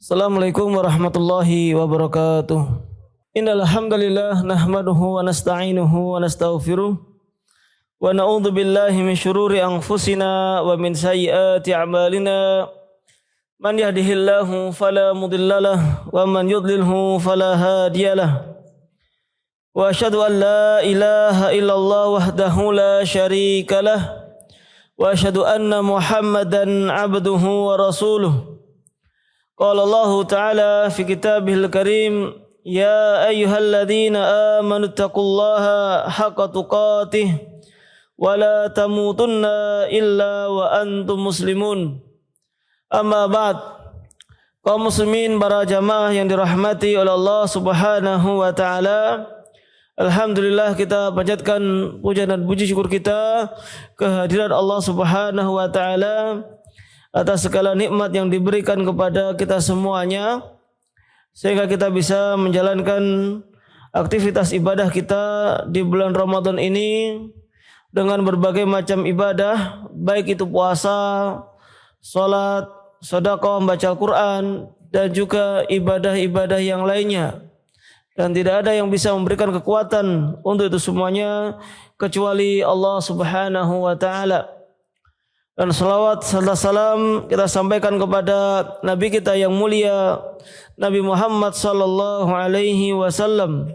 Assalamualaikum warahmatullahi wabarakatuh. Innal hamdalillah nahmaduhu wa nasta'inuhu wa nastaghfiruh wa na'udzu billahi min syururi anfusina wa min sayyiati a'malina. Man yahdihillahu fala mudhillalah wa man yudlilhu fala hadiyalah. Wa asyhadu an la ilaha illallah wahdahu la syarikalah wa asyhadu anna Muhammadan 'abduhu wa rasuluh. Qala Allah Ta'ala fi kitabihil karim, ya ayyuhalladzina amanu taqullaha haqqa tuqatih wa la tamutunna illa wa antum muslimun. Amma ba'd. Kaum muslimin, para jamaah yang dirahmati oleh Allah Subhanahu wa taala, alhamdulillah kita panjatkan puja dan puji syukur kita kehadiran Allah Subhanahu wa taala atas segala nikmat yang diberikan kepada kita semuanya, sehingga kita bisa menjalankan aktivitas ibadah kita di bulan Ramadan ini dengan berbagai macam ibadah, baik itu puasa, salat, sedekah, membaca Al-Quran, dan juga ibadah-ibadah yang lainnya. Dan tidak ada yang bisa memberikan kekuatan untuk itu semuanya kecuali Allah Subhanahu wa taala. Dan salawat serta salam kita sampaikan kepada Nabi kita yang mulia, Nabi Muhammad sallallahu alaihi wasallam,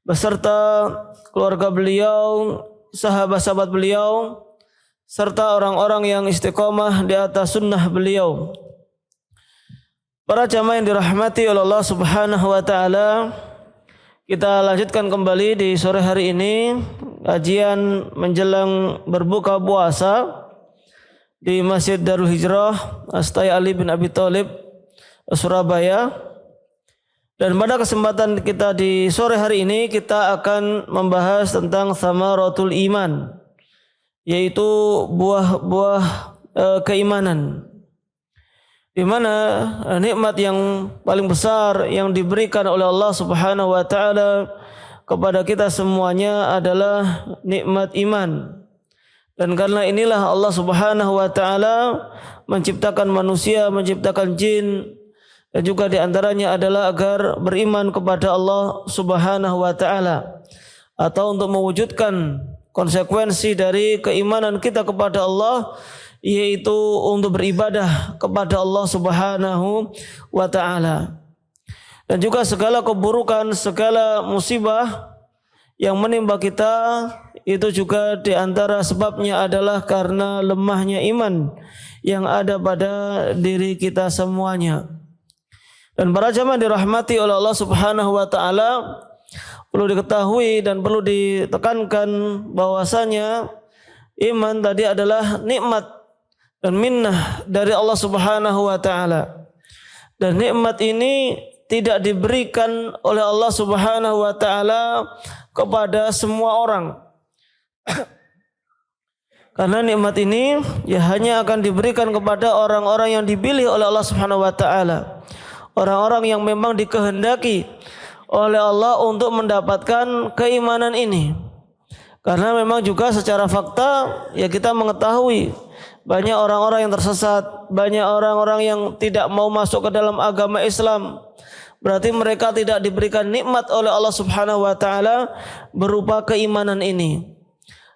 beserta keluarga beliau, sahabat-sahabat beliau, serta orang-orang yang istiqomah di atas sunnah beliau. Para jamaah yang dirahmati oleh Allah Subhanahu wa taala, kita lanjutkan kembali di sore hari ini kajian menjelang berbuka puasa di Masjid Darul Hijrah Astai Ali bin Abi Thalib, Surabaya. Dan pada kesempatan kita di sore hari ini kita akan membahas tentang thamaratul iman, yaitu buah-buah keimanan, di mana nikmat yang paling besar yang diberikan oleh Allah Subhanahu wa taala kepada kita semuanya adalah nikmat iman. Dan karena inilah Allah Subhanahu wa taala menciptakan manusia, menciptakan jin, dan juga di antaranya adalah agar beriman kepada Allah Subhanahu wa taala, atau untuk mewujudkan konsekuensi dari keimanan kita kepada Allah, yaitu untuk beribadah kepada Allah Subhanahu wa taala. Dan juga segala keburukan, segala musibah yang menimpa kita itu juga di antara sebabnya adalah karena lemahnya iman yang ada pada diri kita semuanya. Dan para jamaah dirahmati oleh Allah Subhanahu wa taala, perlu diketahui dan perlu ditekankan bahwasanya iman tadi adalah nikmat dan minnah dari Allah Subhanahu wa taala. Dan nikmat ini tidak diberikan oleh Allah Subhanahu wa taala kepada semua orang. Karena nikmat ini hanya akan diberikan kepada orang-orang yang dipilih oleh Allah Subhanahu wa taala. Orang-orang yang memang dikehendaki oleh Allah untuk mendapatkan keimanan ini. Karena memang juga secara fakta kita mengetahui banyak orang-orang yang tersesat, banyak orang-orang yang tidak mau masuk ke dalam agama Islam. Berarti mereka tidak diberikan nikmat oleh Allah Subhanahu wa taala berupa keimanan ini.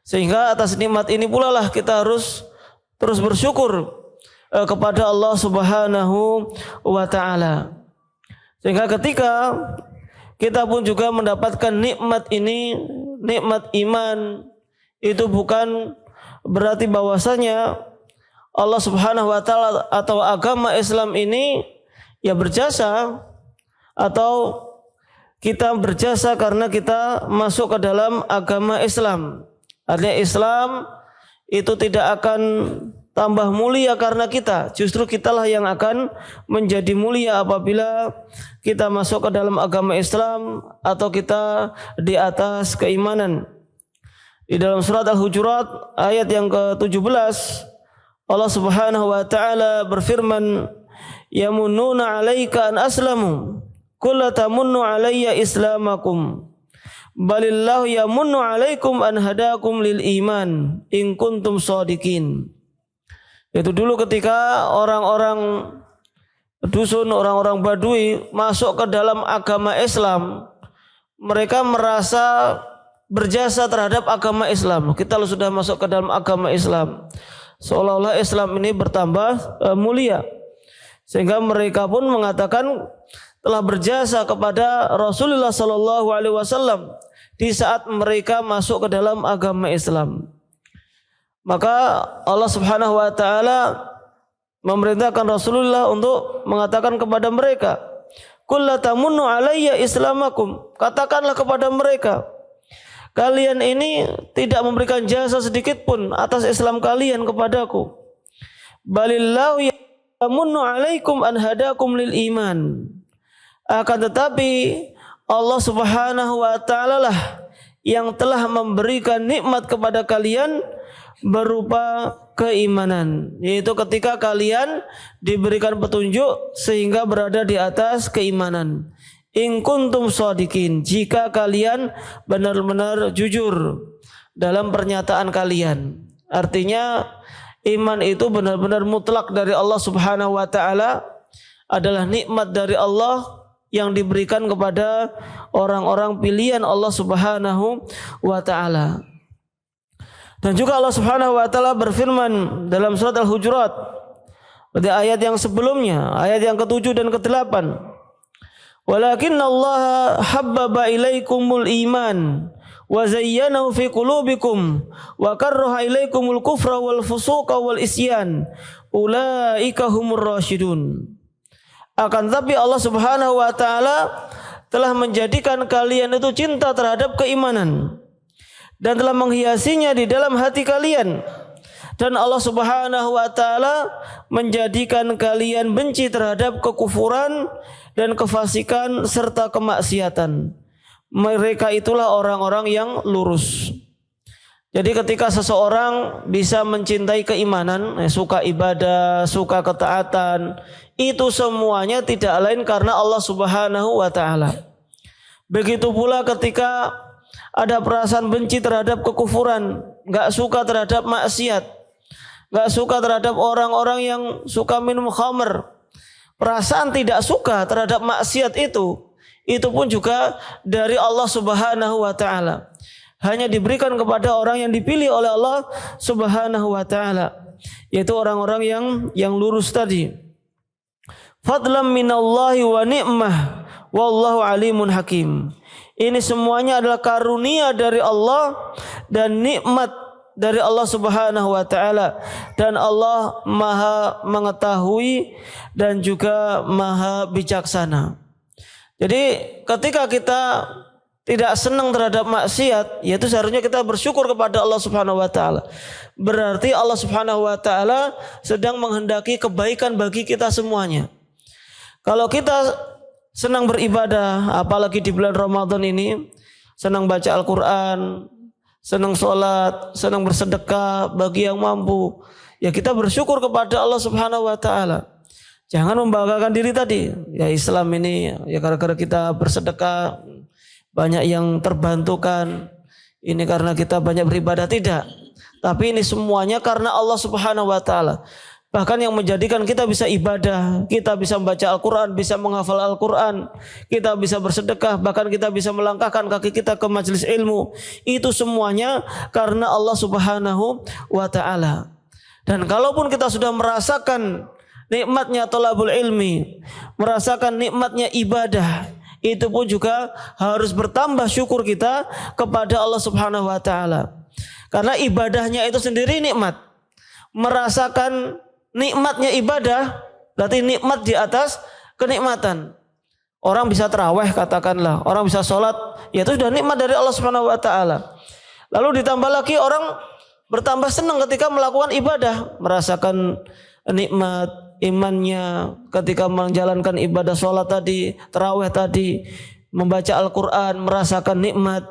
Sehingga atas nikmat ini pula lah kita harus terus bersyukur kepada Allah Subhanahu wa taala. Sehingga ketika kita pun juga mendapatkan nikmat ini, nikmat iman, itu bukan berarti bahwasanya Allah Subhanahu wa taala atau agama Islam ini berjasa, atau kita berjasa karena kita masuk ke dalam agama Islam. Artinya Islam itu tidak akan tambah mulia karena kita. Justru kitalah yang akan menjadi mulia apabila kita masuk ke dalam agama Islam atau kita di atas keimanan. Di dalam surat Al-Hujurat ayat yang ke-17, Allah Subhanahu wa taala berfirman, "Yamunnuna 'alaika an aslamu, qul la tamunnu 'alayya islamakum. Balillahu yamunnu 'alaikum an hadakum lil iman in kuntum shadiqin." Itu dulu ketika orang-orang dusun, orang-orang Badui masuk ke dalam agama Islam, mereka merasa berjasa terhadap agama Islam. Kita sudah masuk ke dalam agama Islam, seolah-olah Islam ini bertambah mulia, sehingga mereka pun mengatakan telah berjasa kepada Rasulullah sallallahu alaihi wasallam di saat mereka masuk ke dalam agama Islam. Maka Allah Subhanahu wa taala memerintahkan Rasulullah untuk mengatakan kepada mereka, "Qul la tamunnu alayya islamakum." Katakanlah kepada mereka, kalian ini tidak memberikan jasa sedikit pun atas Islam kalian kepadaku. Balillahu yamunnu alaikum an hadakum lil iman. Akan tetapi Allah Subhanahu wa taala lah yang telah memberikan nikmat kepada kalian berupa keimanan, yaitu ketika kalian diberikan petunjuk sehingga berada di atas keimanan. In kuntum shadiqin, jika kalian benar-benar jujur dalam pernyataan kalian. Artinya iman itu benar-benar mutlak dari Allah Subhanahu wa taala, adalah nikmat dari Allah yang diberikan kepada orang-orang pilihan Allah Subhanahu wa taala. Dan juga Allah Subhanahu wa taala berfirman dalam surat Al-Hujurat pada ayat yang sebelumnya, ayat yang ke-7 dan ke-8. Walakinnallaha habbaba ilaikumul iman wa zayyanahu fi qulubikum wa karraha ilaikumul kufra wal fusuqa wal isyan ulaika humur rasyidun. Akan tetapi Allah Subhanahu wa taala telah menjadikan kalian itu cinta terhadap keimanan dan telah menghiasinya di dalam hati kalian, dan Allah Subhanahu wa taala menjadikan kalian benci terhadap kekufuran dan kefasikan serta kemaksiatan. Mereka itulah orang-orang yang lurus. Jadi ketika seseorang bisa mencintai keimanan, suka ibadah, suka ketaatan, itu semuanya tidak lain karena Allah Subhanahu wa taala. Begitu pula ketika ada perasaan benci terhadap kekufuran, enggak suka terhadap maksiat, enggak suka terhadap orang-orang yang suka minum khamr, perasaan tidak suka terhadap maksiat itu pun juga dari Allah Subhanahu wa taala. Hanya diberikan kepada orang yang dipilih oleh Allah Subhanahu wa taala, yaitu orang-orang yang lurus tadi. Fadlan minallahi wa ni'mah wallahu alimun hakim. Ini semuanya adalah karunia dari Allah dan nikmat dari Allah Subhanahu wa taala, dan Allah Maha mengetahui dan juga Maha bijaksana. Jadi ketika kita tidak senang terhadap maksiat, yaitu seharusnya kita bersyukur kepada Allah Subhanahu wa taala. Berarti Allah Subhanahu wa taala sedang menghendaki kebaikan bagi kita semuanya. Kalau kita senang beribadah, apalagi di bulan Ramadan ini, senang baca Al-Quran, senang sholat, senang bersedekah bagi yang mampu, ya kita bersyukur kepada Allah Subhanahu wa taala. Jangan membanggakan diri tadi, ya Islam ini ya gara-gara kita bersedekah banyak yang terbantukan, ini karena kita banyak beribadah, tidak. Tapi ini semuanya karena Allah Subhanahu wa taala. Bahkan yang menjadikan kita bisa ibadah, kita bisa membaca Al-Quran, bisa menghafal Al-Quran, kita bisa bersedekah, bahkan kita bisa melangkahkan kaki kita ke majelis ilmu, itu semuanya karena Allah Subhanahu wa ta'ala. Dan kalaupun kita sudah merasakan nikmatnya thalabul ilmi, merasakan nikmatnya ibadah, itu pun juga harus bertambah syukur kita kepada Allah Subhanahu wa ta'ala. Karena ibadahnya itu sendiri nikmat. Merasakan nikmatnya ibadah berarti nikmat di atas kenikmatan. Orang bisa tarawih katakanlah, orang bisa sholat, ya itu sudah nikmat dari Allah Subhanahu wa taala. Lalu ditambah lagi orang bertambah senang ketika melakukan ibadah, merasakan nikmat imannya ketika menjalankan ibadah sholat tadi, tarawih tadi, membaca Al-Quran, merasakan nikmat,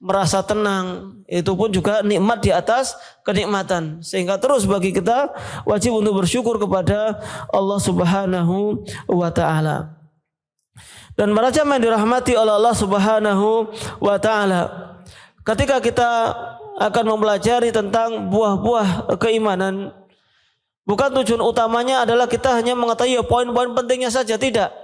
merasa tenang, itu pun juga nikmat di atas kenikmatan. Sehingga terus bagi kita wajib untuk bersyukur kepada Allah Subhanahu wa ta'ala. Dan para jamaah yang dirahmati oleh Allah Subhanahu wa ta'ala, ketika kita akan mempelajari tentang buah-buah keimanan, Bukan tujuan utamanya adalah kita hanya mengetahui poin-poin pentingnya saja, tidak.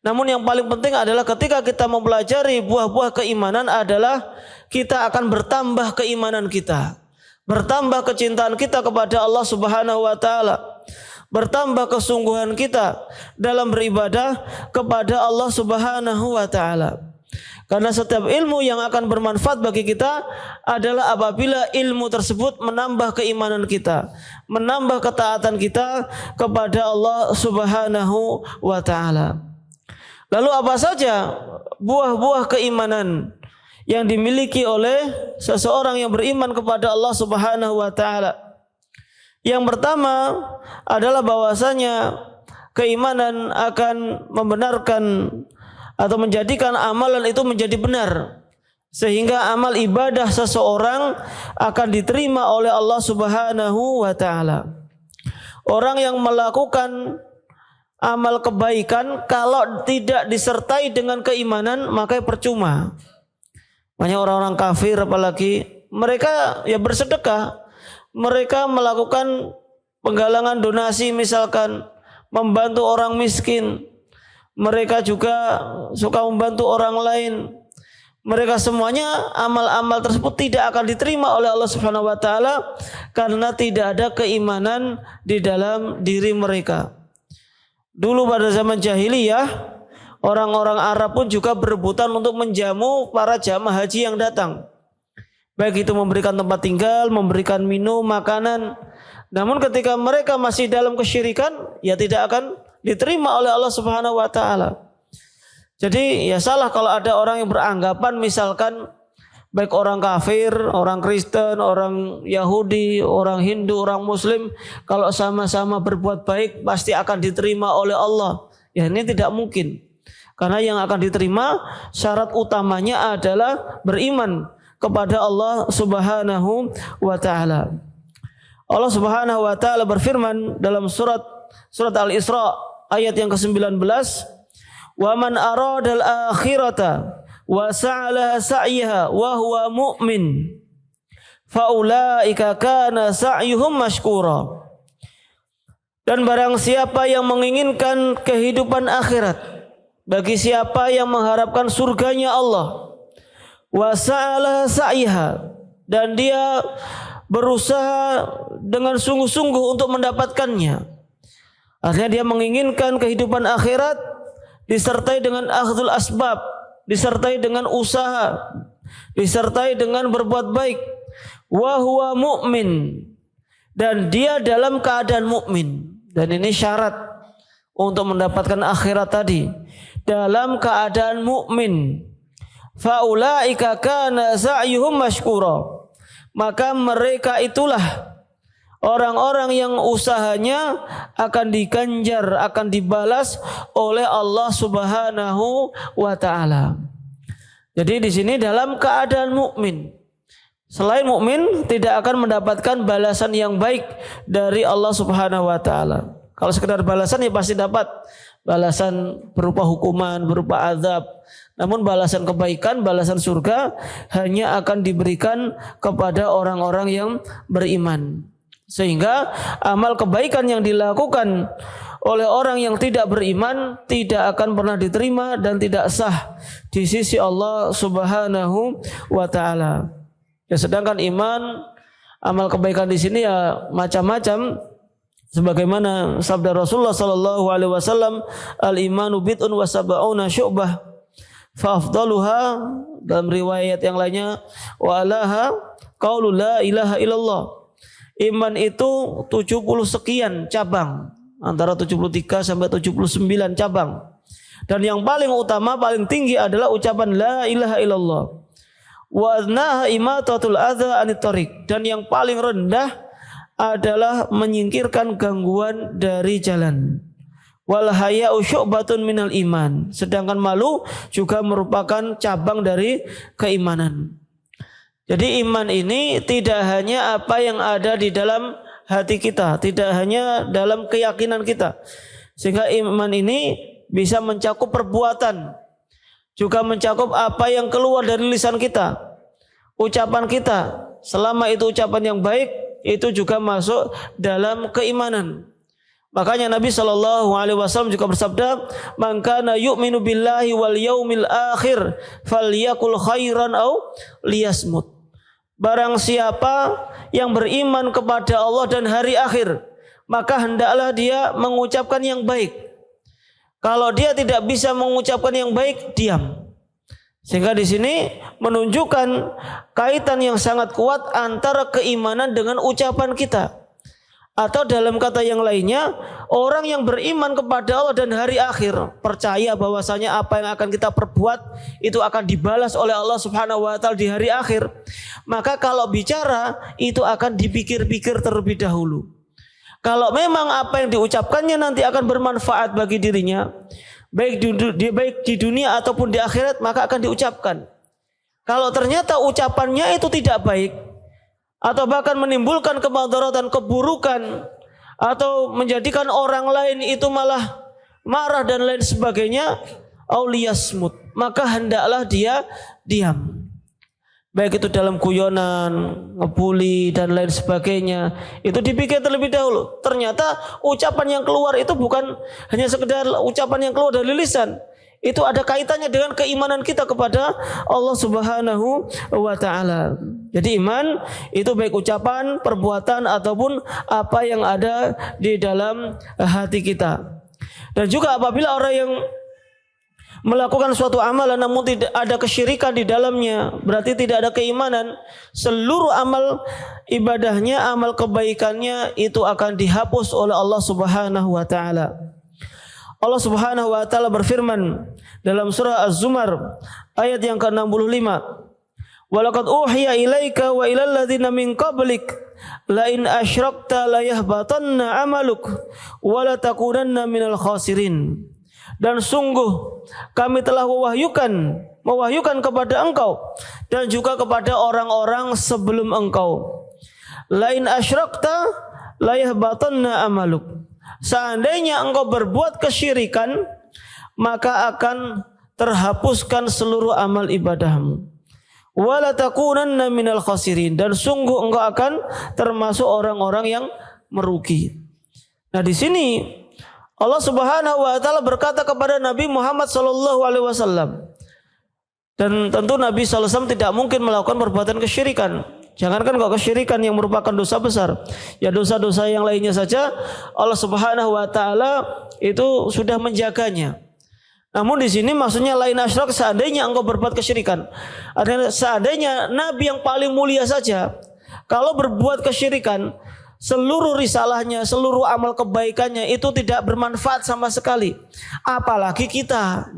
Namun yang paling penting adalah ketika kita mempelajari buah-buah keimanan adalah kita akan bertambah keimanan kita, bertambah kecintaan kita kepada Allah Subhanahu wa taala, bertambah kesungguhan kita dalam beribadah kepada Allah Subhanahu wa taala. Karena setiap ilmu yang akan bermanfaat bagi kita adalah apabila ilmu tersebut menambah keimanan kita, menambah ketaatan kita kepada Allah Subhanahu wa taala. Lalu apa saja buah-buah keimanan yang dimiliki oleh seseorang yang beriman kepada Allah Subhanahu wa taala? Yang pertama adalah bahwasanya keimanan akan membenarkan atau menjadikan amalan itu menjadi benar, sehingga amal ibadah seseorang akan diterima oleh Allah Subhanahu wa taala. Orang yang melakukan amal kebaikan kalau tidak disertai dengan keimanan maka percuma. Banyak orang-orang kafir apalagi mereka ya bersedekah, mereka melakukan penggalangan donasi, misalkan membantu orang miskin, mereka juga suka membantu orang lain. Mereka semuanya amal-amal tersebut tidak akan diterima oleh Allah Subhanahu wa taala karena tidak ada keimanan di dalam diri mereka. Dulu pada zaman jahiliyah, orang-orang Arab pun juga berebutan untuk menjamu para jamaah haji yang datang. Baik itu memberikan tempat tinggal, memberikan minum, makanan. Namun ketika mereka masih dalam kesyirikan, ya tidak akan diterima oleh Allah Subhanahu wa taala. Jadi ya salah kalau ada orang yang beranggapan misalkan baik orang kafir, orang Kristen, orang Yahudi, orang Hindu, orang Muslim kalau sama-sama berbuat baik pasti akan diterima oleh Allah. Ya ini tidak mungkin. Karena yang akan diterima syarat utamanya adalah beriman kepada Allah Subhanahu wa taala. Allah Subhanahu wa taala berfirman dalam surat Al-Isra ayat yang ke-19, "Wa man aradal akhirata wa sa'alaha sa'yaha wa huwa mu'min fa ulaika kana sa'yuhum mashkura." Dan barang siapa yang menginginkan kehidupan akhirat, bagi siapa yang mengharapkan surganya Allah, wa sa'alaha sa'yaha, dan dia berusaha dengan sungguh-sungguh untuk mendapatkannya. Artinya dia menginginkan kehidupan akhirat disertai dengan akhdul asbab, disertai dengan usaha, disertai dengan berbuat baik. Wa huwa mu'min, dan dia dalam keadaan mukmin. Dan ini syarat untuk mendapatkan akhirat tadi, dalam keadaan mukmin. Fa ulaika kana sa'yuhum mashkura, maka mereka itulah orang-orang yang usahanya akan diganjar, akan dibalas oleh Allah Subhanahu wa taala. Jadi di sini dalam keadaan mukmin. Selain mukmin tidak akan mendapatkan balasan yang baik dari Allah Subhanahu wa taala. Kalau sekedar balasan ya pasti dapat balasan berupa hukuman, berupa azab. Namun balasan kebaikan, balasan surga hanya akan diberikan kepada orang-orang yang beriman. Sehingga amal kebaikan yang dilakukan oleh orang yang tidak beriman tidak akan pernah diterima dan tidak sah di sisi Allah Subhanahu wa taala. Ya, sedangkan iman, amal kebaikan di sini ya macam-macam, sebagaimana sabda Rasulullah sallallahu alaihi wasallam, al-imanu bid'un wa sab'una syu'bah fa afdaluha, dalam riwayat yang lainnya wa alaha qaulu la ilaha illallah. Iman itu 70 sekian cabang, antara 73 sampai 79 cabang. Dan yang paling utama, paling tinggi adalah ucapan la ilaha illallah. Wa naha imatatul adza anit thariq, dan yang paling rendah adalah menyingkirkan gangguan dari jalan. Wal haya'u syu'batun minal iman, sedangkan malu juga merupakan cabang dari keimanan. Jadi iman ini tidak hanya apa yang ada di dalam hati kita, tidak hanya dalam keyakinan kita. Sehingga iman ini bisa mencakup perbuatan, juga mencakup apa yang keluar dari lisan kita, ucapan kita. Selama itu ucapan yang baik, itu juga masuk dalam keimanan. Makanya Nabi SAW juga bersabda, "Man kana yu'minu billahi wal yaumil akhir falyakul khairan aw liyasmut." Barang siapa yang beriman kepada Allah dan hari akhir, maka hendaklah dia mengucapkan yang baik. Kalau dia tidak bisa mengucapkan yang baik, diam. Sehingga di sini menunjukkan kaitan yang sangat kuat antara keimanan dengan ucapan kita. Atau dalam kata yang lainnya, orang yang beriman kepada Allah dan hari akhir, percaya bahwasanya apa yang akan kita perbuat itu akan dibalas oleh Allah Subhanahu wa taala di hari akhir. Maka kalau bicara itu akan dipikir-pikir terlebih dahulu. Kalau memang apa yang diucapkannya nanti akan bermanfaat bagi dirinya, baik di dunia ataupun di akhirat, maka akan diucapkan. Kalau ternyata ucapannya itu tidak baik, atau bahkan menimbulkan kemudaratan, keburukan, atau menjadikan orang lain itu malah marah dan lain sebagainya, auliyasmut, maka hendaklah dia diam. Baik itu dalam guyonan, ngebully dan lain sebagainya, itu dipikir terlebih dahulu. Ternyata ucapan yang keluar itu bukan hanya sekedar ucapan yang keluar dari lisan, itu ada kaitannya dengan keimanan kita kepada Allah Subhanahu wa taala. Jadi iman itu baik ucapan, perbuatan ataupun apa yang ada di dalam hati kita. Dan juga apabila orang yang melakukan suatu amalan namun tidak ada kesyirikan di dalamnya, berarti tidak ada keimanan, seluruh amal ibadahnya, amal kebaikannya itu akan dihapus oleh Allah Subhanahu wa taala. Allah Subhanahu wa taala berfirman dalam surah Az-Zumar ayat yang ke-65, "Walaqad uhiya ilaika wa ilal ladzina min qablik la in asyrakta la yahbatanna 'amaluk wa la takunanna minal khasirin." Dan sungguh kami telah mewahyukan kepada engkau dan juga kepada orang-orang sebelum engkau. La in asyrakta la yahbatanna 'amaluk. Seandainya engkau berbuat kesyirikan, maka akan terhapuskan seluruh amal ibadahmu. Wala takunanna minal khasirin, dan sungguh engkau akan termasuk orang-orang yang merugi. Nah, di sini Allah Subhanahu wa taala berkata kepada Nabi Muhammad sallallahu alaihi wasallam. Dan tentu Nabi sallallahu alaihi wasallam tidak mungkin melakukan perbuatan kesyirikan. Jangankan kok kesyirikan yang merupakan dosa besar, ya dosa-dosa yang lainnya saja Allah Subhanahu wa taala itu sudah menjaganya. Namun di sini maksudnya lain asyrak, seandainya engkau berbuat kesyirikan. Artinya seandainya Nabi yang paling mulia saja kalau berbuat kesyirikan, seluruh risalahnya, seluruh amal kebaikannya itu tidak bermanfaat sama sekali. Apalagi kita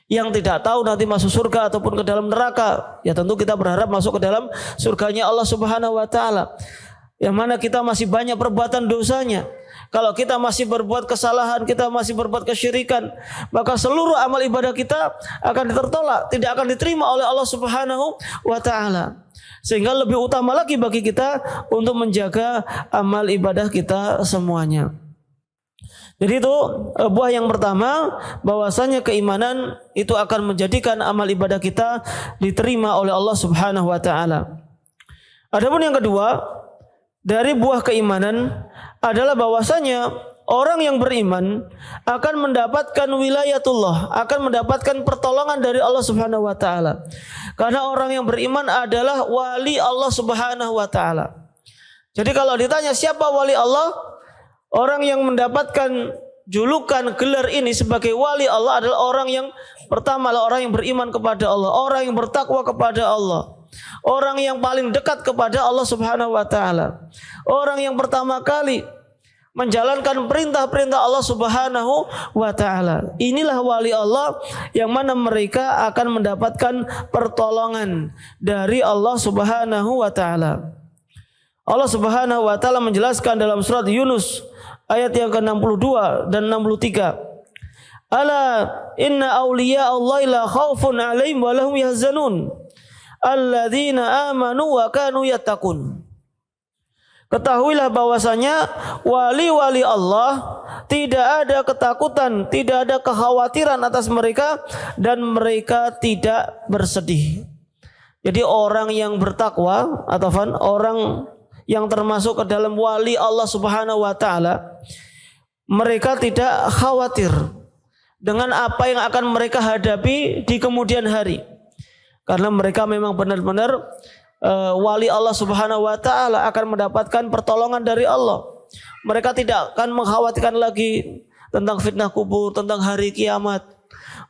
yang tidak tahu nanti masuk surga ataupun ke dalam neraka. Ya tentu kita berharap masuk ke dalam surganya Allah Subhanahu wa taala. Yang mana kita masih banyak perbuatan dosanya. Kalau kita masih berbuat kesalahan, kita masih berbuat kesyirikan, maka seluruh amal ibadah kita akan tertolak, tidak akan diterima oleh Allah Subhanahu wa taala. Sehingga lebih utama lagi bagi kita untuk menjaga amal ibadah kita semuanya. Jadi itu buah yang pertama, bahwasanya keimanan itu akan menjadikan amal ibadah kita diterima oleh Allah Subhanahu wa taala. Adapun yang kedua dari buah keimanan adalah bahwasanya orang yang beriman akan mendapatkan wilayatullah, akan mendapatkan pertolongan dari Allah Subhanahu wa taala. Karena orang yang beriman adalah wali Allah Subhanahu wa taala. Jadi kalau ditanya siapa wali Allah, orang yang mendapatkan julukan gelar ini sebagai wali Allah adalah orang yang pertama adalah orang yang beriman kepada Allah, orang yang bertakwa kepada Allah, orang yang paling dekat kepada Allah Subhanahu wa taala, orang yang pertama kali menjalankan perintah-perintah Allah Subhanahu wa taala. Inilah wali Allah yang mana mereka akan mendapatkan pertolongan dari Allah Subhanahu wa taala. Allah Subhanahu wa taala menjelaskan dalam surat Yunus ayat yang ke-62 dan 63. Ala inna awliya Allah la khaufun 'alaihim wa lahum yahzanun alladzina amanu wa kanu yattaqun. Ketahuilah bahwasanya wali-wali Allah tidak ada ketakutan, tidak ada kekhawatiran atas mereka dan mereka tidak bersedih. Jadi orang yang bertakwa atau orang yang termasuk ke dalam wali Allah Subhanahu wa taala, mereka tidak khawatir dengan apa yang akan mereka hadapi di kemudian hari. Karena mereka memang benar-benar wali Allah Subhanahu wa taala akan mendapatkan pertolongan dari Allah. Mereka tidak akan mengkhawatirkan lagi tentang fitnah kubur, tentang hari kiamat.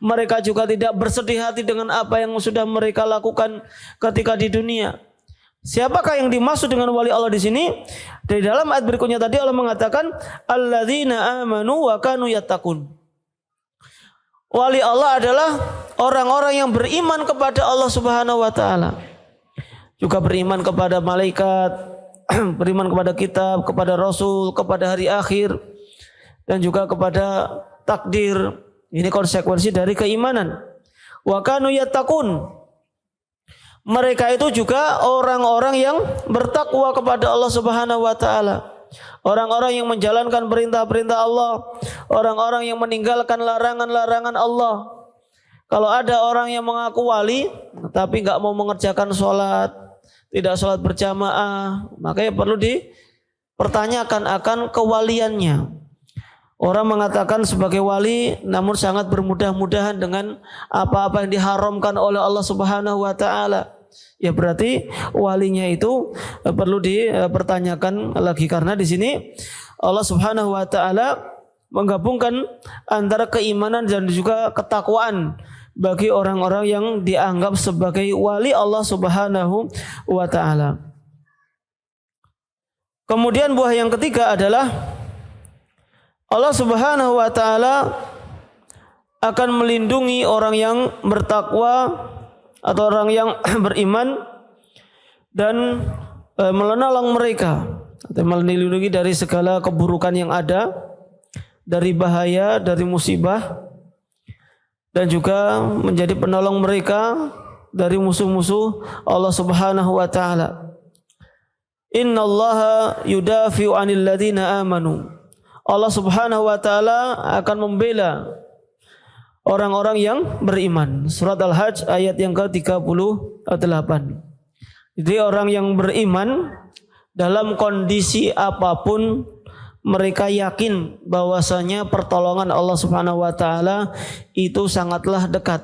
Mereka juga tidak bersedih hati dengan apa yang sudah mereka lakukan ketika di dunia. Siapakah yang dimaksud dengan wali Allah di sini? Di dalam ayat berikutnya tadi Allah mengatakan alladzina amanu wa kanu yattaqun. Wali Allah adalah orang-orang yang beriman kepada Allah Subhanahu wa taala. Juga beriman kepada malaikat, beriman kepada kitab, kepada rasul, kepada hari akhir, dan juga kepada takdir. Ini konsekuensi dari keimanan. Wa kanu yattaqun. Mereka itu juga orang-orang yang bertakwa kepada Allah Subhanahu wa taala. Orang-orang yang menjalankan perintah-perintah Allah, orang-orang yang meninggalkan larangan-larangan Allah. Kalau ada orang yang mengaku wali tapi enggak mau mengerjakan sholat, tidak sholat berjamaah, makanya perlu dipertanyakan akan kewaliannya. Orang mengatakan sebagai wali namun sangat bermudah-mudahan dengan apa-apa yang diharamkan oleh Allah Subhanahu wa taala. Ya berarti walinya itu perlu dipertanyakan lagi, karena di sini Allah Subhanahu wa taala menggabungkan antara keimanan dan juga ketakwaan bagi orang-orang yang dianggap sebagai wali Allah Subhanahu wa taala. Kemudian buah yang ketiga adalah Allah Subhanahu wa taala akan melindungi orang yang bertakwa atau orang yang beriman dan menolong mereka, atau melindungi dari segala keburukan yang ada, dari bahaya, dari musibah, dan juga menjadi penolong mereka dari musuh-musuh Allah Subhanahu wa taala. Innallaha yudafi'u 'anil ladzina amanu. Allah Subhanahu wa taala akan membela orang-orang yang beriman. Surat Al-Hajj ayat yang ke-38. Jadi orang yang beriman dalam kondisi apapun mereka yakin bahwasanya pertolongan Allah Subhanahu wa taala itu sangatlah dekat.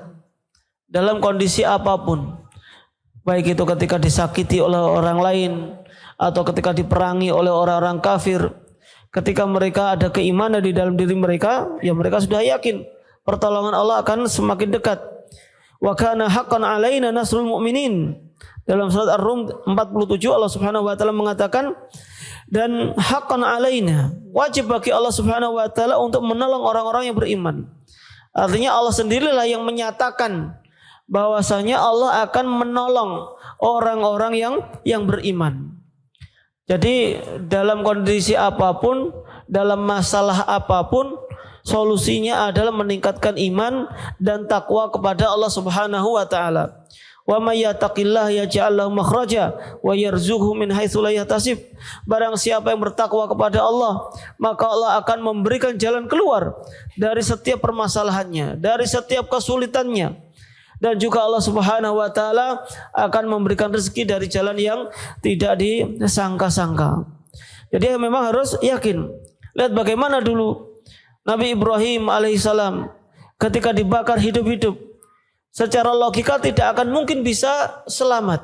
Dalam kondisi apapun. Baik itu ketika disakiti oleh orang lain atau ketika diperangi oleh orang-orang kafir. Ketika mereka ada keimanan di dalam diri mereka, ya mereka sudah yakin pertolongan Allah akan semakin dekat. Wa kana haqqan 'alaina nasrul mu'minin. Dalam surat Ar-Rum 47 Allah Subhanahu wa taala mengatakan, dan haqqan 'alaina, wajib bagi Allah Subhanahu wa taala untuk menolong orang-orang yang beriman. Artinya Allah sendirilah yang menyatakan bahwasanya Allah akan menolong orang-orang yang beriman. Jadi dalam kondisi apapun, dalam masalah apapun, solusinya adalah meningkatkan iman dan takwa kepada Allah Subhanahu wa taala. Wa may yattaqillaha yaj'al lahu makhraja wa yarzuqhu min haitsu la yahtasib. Barang siapa yang bertakwa kepada Allah, maka Allah akan memberikan jalan keluar dari setiap permasalahannya, dari setiap kesulitannya. Dan juga Allah Subhanahu wa taala akan memberikan rezeki dari jalan yang tidak disangka-sangka. Jadi memang harus yakin. Lihat bagaimana dulu Nabi Ibrahim alaihissalam ketika dibakar hidup-hidup, secara logika tidak akan mungkin bisa selamat.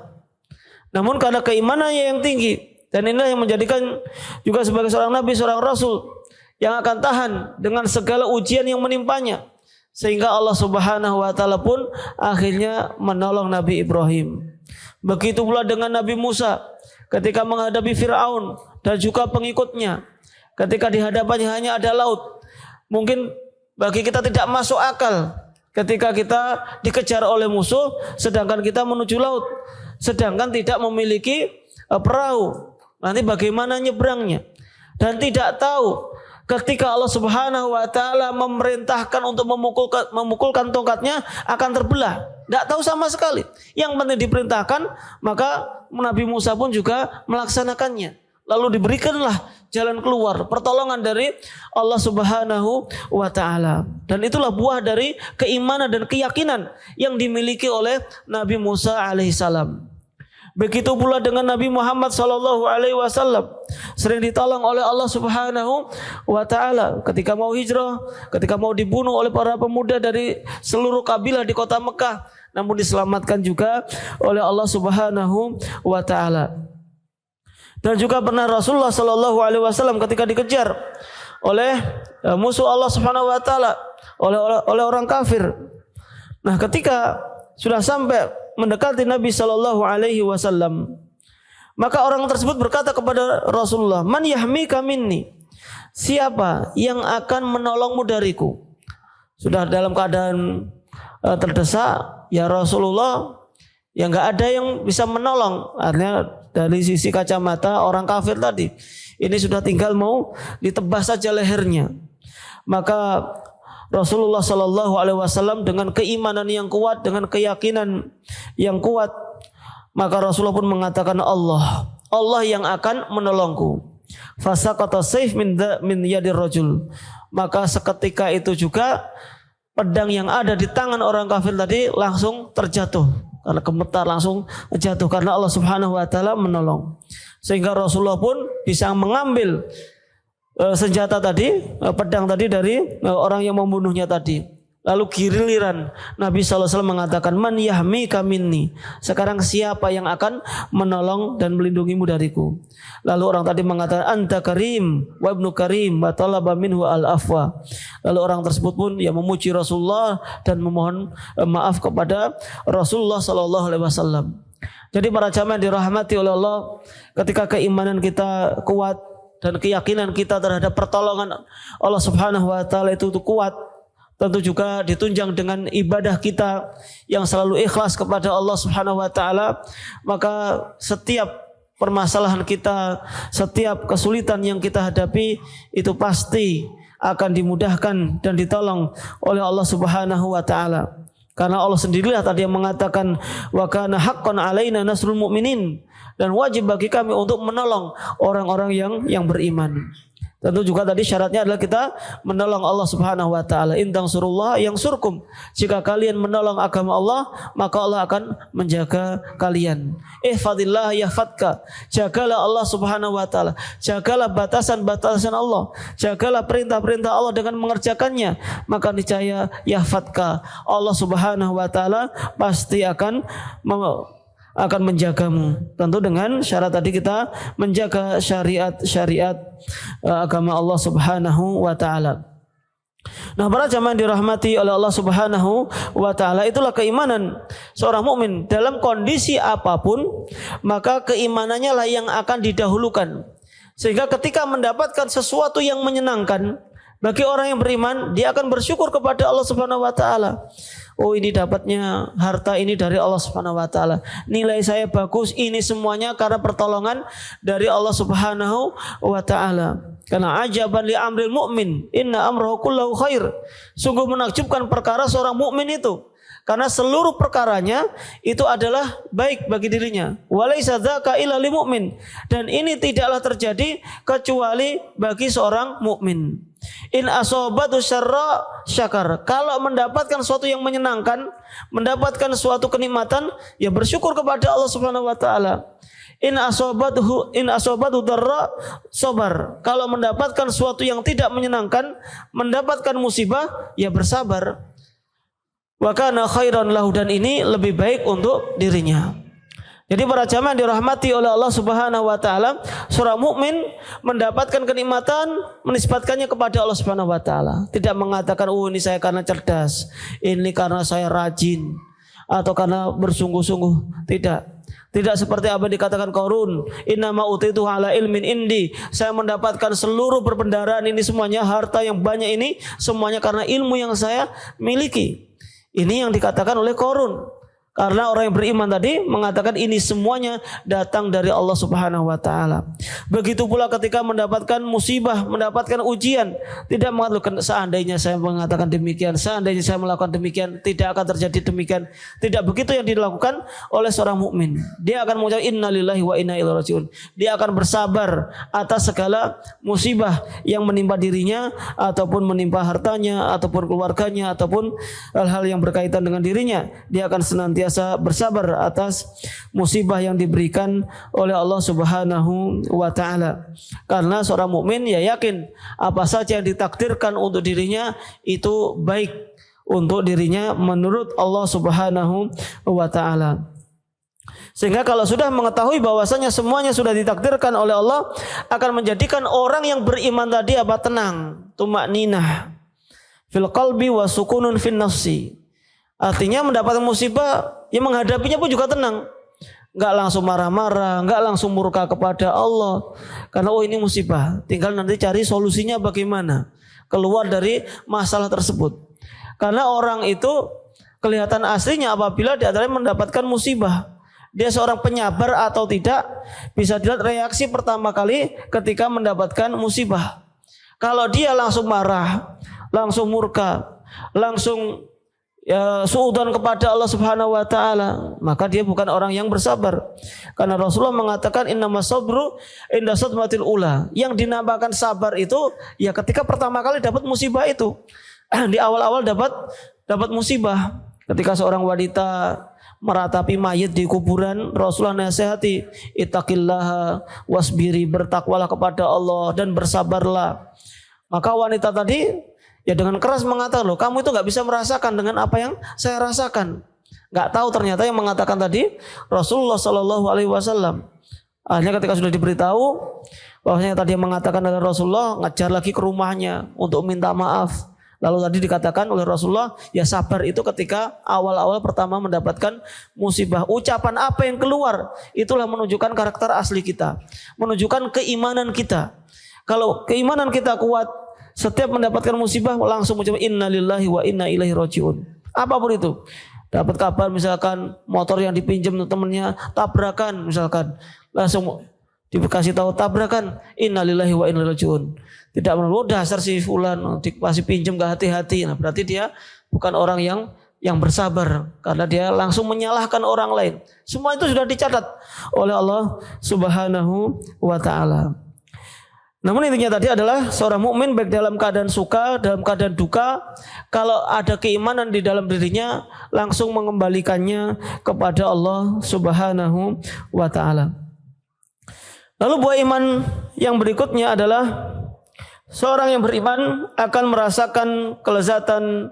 Namun karena keimanannya yang tinggi, dan inilah yang menjadikan juga sebagai seorang nabi, seorang rasul yang akan tahan dengan segala ujian yang menimpanya. Sehingga Allah Subhanahu wa taala pun akhirnya menolong Nabi Ibrahim. Begitu pula dengan Nabi Musa ketika menghadapi Firaun dan juga pengikutnya. Ketika di hadapannya hanya ada laut. Mungkin bagi kita tidak masuk akal ketika kita dikejar oleh musuh sedangkan kita menuju laut, sedangkan tidak memiliki perahu. Nanti bagaimana nyebrangnya? Dan tidak tahu ketika Allah Subhanahu wa taala memerintahkan untuk memukulkan tongkatnya akan terbelah. Tidak tahu sama sekali. Yang penting diperintahkan, maka Nabi Musa pun juga melaksanakannya. Lalu diberikanlah jalan keluar, pertolongan dari Allah Subhanahu wa taala. Dan itulah buah dari keimanan dan keyakinan yang dimiliki oleh Nabi Musa alaihissalam. Begitu pula dengan Nabi Muhammad sallallahu alaihi wasallam, sering ditolong oleh Allah Subhanahu wa taala ketika mau hijrah, ketika mau dibunuh oleh para pemuda dari seluruh kabilah di kota Mekah, namun diselamatkan juga oleh Allah Subhanahu wa taala. Dan juga pernah Rasulullah sallallahu alaihi wasallam ketika dikejar oleh musuh Allah Subhanahu wa taala, oleh orang kafir. Nah, ketika sudah sampai mendekati Nabi sallallahu alaihi wasallam, maka orang tersebut berkata kepada Rasulullah, "Man yahmika minni?" Siapa yang akan menolongmu dariku? Sudah dalam keadaan terdesak, ya Rasulullah, ya enggak ada yang bisa menolong. Artinya dari sisi kacamata orang kafir tadi, ini sudah tinggal mau ditebas saja lehernya. Maka Rasulullah sallallahu alaihi wasallam dengan keimanan yang kuat, dengan keyakinan yang kuat, maka Rasulullah pun mengatakan, Allah yang akan menolongku. Fasaqata sayf min yadir rajul. Maka seketika itu juga pedang yang ada di tangan orang kafir tadi langsung terjatuh, karena gemetar langsung jatuh karena Allah Subhanahu wa taala menolong. Sehingga Rasulullah pun bisa mengambil senjata tadi, pedang tadi dari orang yang membunuhnya tadi. Lalu giliran Nabi SAW mengatakan, Man yahmika minni. Sekarang siapa yang akan menolong dan melindungimu dariku? Lalu orang tadi mengatakan, Anta karim wa ibnu karim wa talaba minhu al-afwa. Lalu orang tersebut pun memuji Rasulullah dan memohon maaf kepada Rasulullah SAW. Jadi para jamaah yang dirahmati oleh Allah, ketika keimanan kita kuat dan keyakinan kita terhadap pertolongan Allah Subhanahu wa taala itu kuat, tentu juga ditunjang dengan ibadah kita yang selalu ikhlas kepada Allah Subhanahu wa taala, maka setiap permasalahan kita, setiap kesulitan yang kita hadapi itu pasti akan dimudahkan dan ditolong oleh Allah Subhanahu wa taala. Karena Allah sendirilah tadi yang mengatakan, wa kana haqqan alaina nasrul mu'minin, dan wajib bagi kami untuk menolong orang-orang yang beriman. Tentu juga tadi syaratnya adalah kita menolong Allah Subhanahu wa taala. In tansurullah yansurkum. Jika kalian menolong agama Allah, maka Allah akan menjaga kalian. Ihfadillah yahfadka. Jagalah Allah Subhanahu wa taala. Jagalah batasan-batasan Allah. Jagalah perintah-perintah Allah dengan mengerjakannya, maka niscaya yahfadka. Allah Subhanahu wa taala pasti akan menjagamu. Tentu dengan syarat tadi kita menjaga syariat agama Allah Subhanahu wa taala. Nah, para jamaah dirahmati oleh Allah Subhanahu wa taala, itulah keimanan seorang mukmin dalam kondisi apapun, maka keimanannya lah yang akan didahulukan. Sehingga ketika mendapatkan sesuatu yang menyenangkan bagi orang yang beriman, dia akan bersyukur kepada Allah Subhanahu wa taala. Oh, ini dapatnya harta ini dari Allah Subhanahu wa taala. Nilai saya bagus, ini semuanya karena pertolongan dari Allah Subhanahu wa taala. Karena ajaban li amril mu'min, inna amrahu kullahu khair. Sungguh menakjubkan perkara seorang mukmin itu, karena seluruh perkaranya itu adalah baik bagi dirinya. Walaisa dzaka illa lil mu'min, dan ini tidaklah terjadi kecuali bagi seorang mukmin. In asobatu syarra syakar. Kalau mendapatkan sesuatu yang menyenangkan, mendapatkan suatu kenikmatan, ya bersyukur kepada Allah Subhanahu wa taala. In asobatu darra sabar. Kalau mendapatkan sesuatu yang tidak menyenangkan, mendapatkan musibah, ya bersabar. Wa kana khairan lahu, dan ini lebih baik untuk dirinya. Jadi para jamaah dirahmati oleh Allah Subhanahu wa taala, seorang mukmin mendapatkan kenikmatan menisbatkannya kepada Allah Subhanahu wa taala. Tidak mengatakan, "Oh, ini saya karena cerdas, ini karena saya rajin, atau karena bersungguh-sungguh." Tidak seperti apa yang dikatakan Qarun, "Innama utitu ala ilmin indi." Saya mendapatkan seluruh perbendaharaan ini semuanya, harta yang banyak ini semuanya karena ilmu yang saya miliki. Ini yang dikatakan oleh Qarun. Karena orang yang beriman tadi mengatakan ini semuanya datang dari Allah Subhanahu wa taala. Begitu pula ketika mendapatkan musibah, mendapatkan ujian, tidak mengatakan seandainya saya mengatakan demikian, seandainya saya melakukan demikian, tidak akan terjadi demikian. Tidak begitu yang dilakukan oleh seorang mukmin. Dia akan mengucap innalillahi wa inna ilaihi rajiun. Dia akan bersabar atas segala musibah yang menimpa dirinya, ataupun menimpa hartanya, ataupun keluarganya, ataupun hal-hal yang berkaitan dengan dirinya. Dia akan senantiasa senantiasa bersabar atas musibah yang diberikan oleh Allah Subhanahu wa taala. Karena seorang mukmin ya yakin apa saja yang ditakdirkan untuk dirinya itu baik untuk dirinya menurut Allah Subhanahu wa taala. Sehingga kalau sudah mengetahui bahwasanya semuanya sudah ditakdirkan oleh Allah, akan menjadikan orang yang beriman tadi apa? Tenang, tumakninah fil qalbi wa sukunun fin nafsi. Artinya mendapatkan musibah, yang menghadapinya pun juga tenang. Enggak langsung marah-marah, enggak langsung murka kepada Allah. Karena ini musibah, tinggal nanti cari solusinya bagaimana keluar dari masalah tersebut. Karena orang itu kelihatan aslinya apabila dia mendapatkan musibah. Dia seorang penyabar atau tidak, bisa dilihat reaksi pertama kali ketika mendapatkan musibah. Kalau dia langsung marah, langsung murka, langsung suudzon kepada Allah Subhanahu wa taala, maka dia bukan orang yang bersabar. Karena Rasulullah mengatakan innamas sabru inda sadmatil ula. Yang dinamakan sabar itu ya ketika pertama kali dapat musibah itu. Di awal-awal dapat musibah. Ketika seorang wanita meratapi mayit di kuburan, Rasulullah nasihati, ittaqillaha wasbiri, bertakwalah kepada Allah dan bersabarlah. Maka wanita tadi ya dengan keras mengatakan, loh kamu itu gak bisa merasakan dengan apa yang saya rasakan. Gak tahu ternyata yang mengatakan tadi Rasulullah Sallallahu Alaihi Wasallam. Akhirnya ketika sudah diberitahu bahwasanya tadi yang mengatakan adalah Rasulullah, ngejar lagi ke rumahnya untuk minta maaf. Lalu tadi dikatakan oleh Rasulullah, ya sabar itu ketika awal-awal pertama mendapatkan musibah. Ucapan apa yang keluar, itulah menunjukkan karakter asli kita. Menunjukkan keimanan kita. Kalau keimanan kita kuat, setiap mendapatkan musibah langsung mengucapkan innalillahi wa inna ilaihi rajiun. Apapun itu. Dapat kabar misalkan motor yang dipinjam temannya tabrakan misalkan. Langsung dikasih tahu tabrakan, innalillahi wa inna ilaihi rajiun. Tidak menurut dasar si fulan dikasih pinjam gak hati-hati. Nah, berarti dia bukan orang yang bersabar karena dia langsung menyalahkan orang lain. Semua itu sudah dicatat oleh Allah Subhanahu wa taala. Namun intinya tadi adalah seorang mukmin baik dalam keadaan suka, dalam keadaan duka, kalau ada keimanan di dalam dirinya langsung mengembalikannya kepada Allah Subhanahu wa taala. Lalu buah iman yang berikutnya adalah seorang yang beriman akan merasakan kelezatan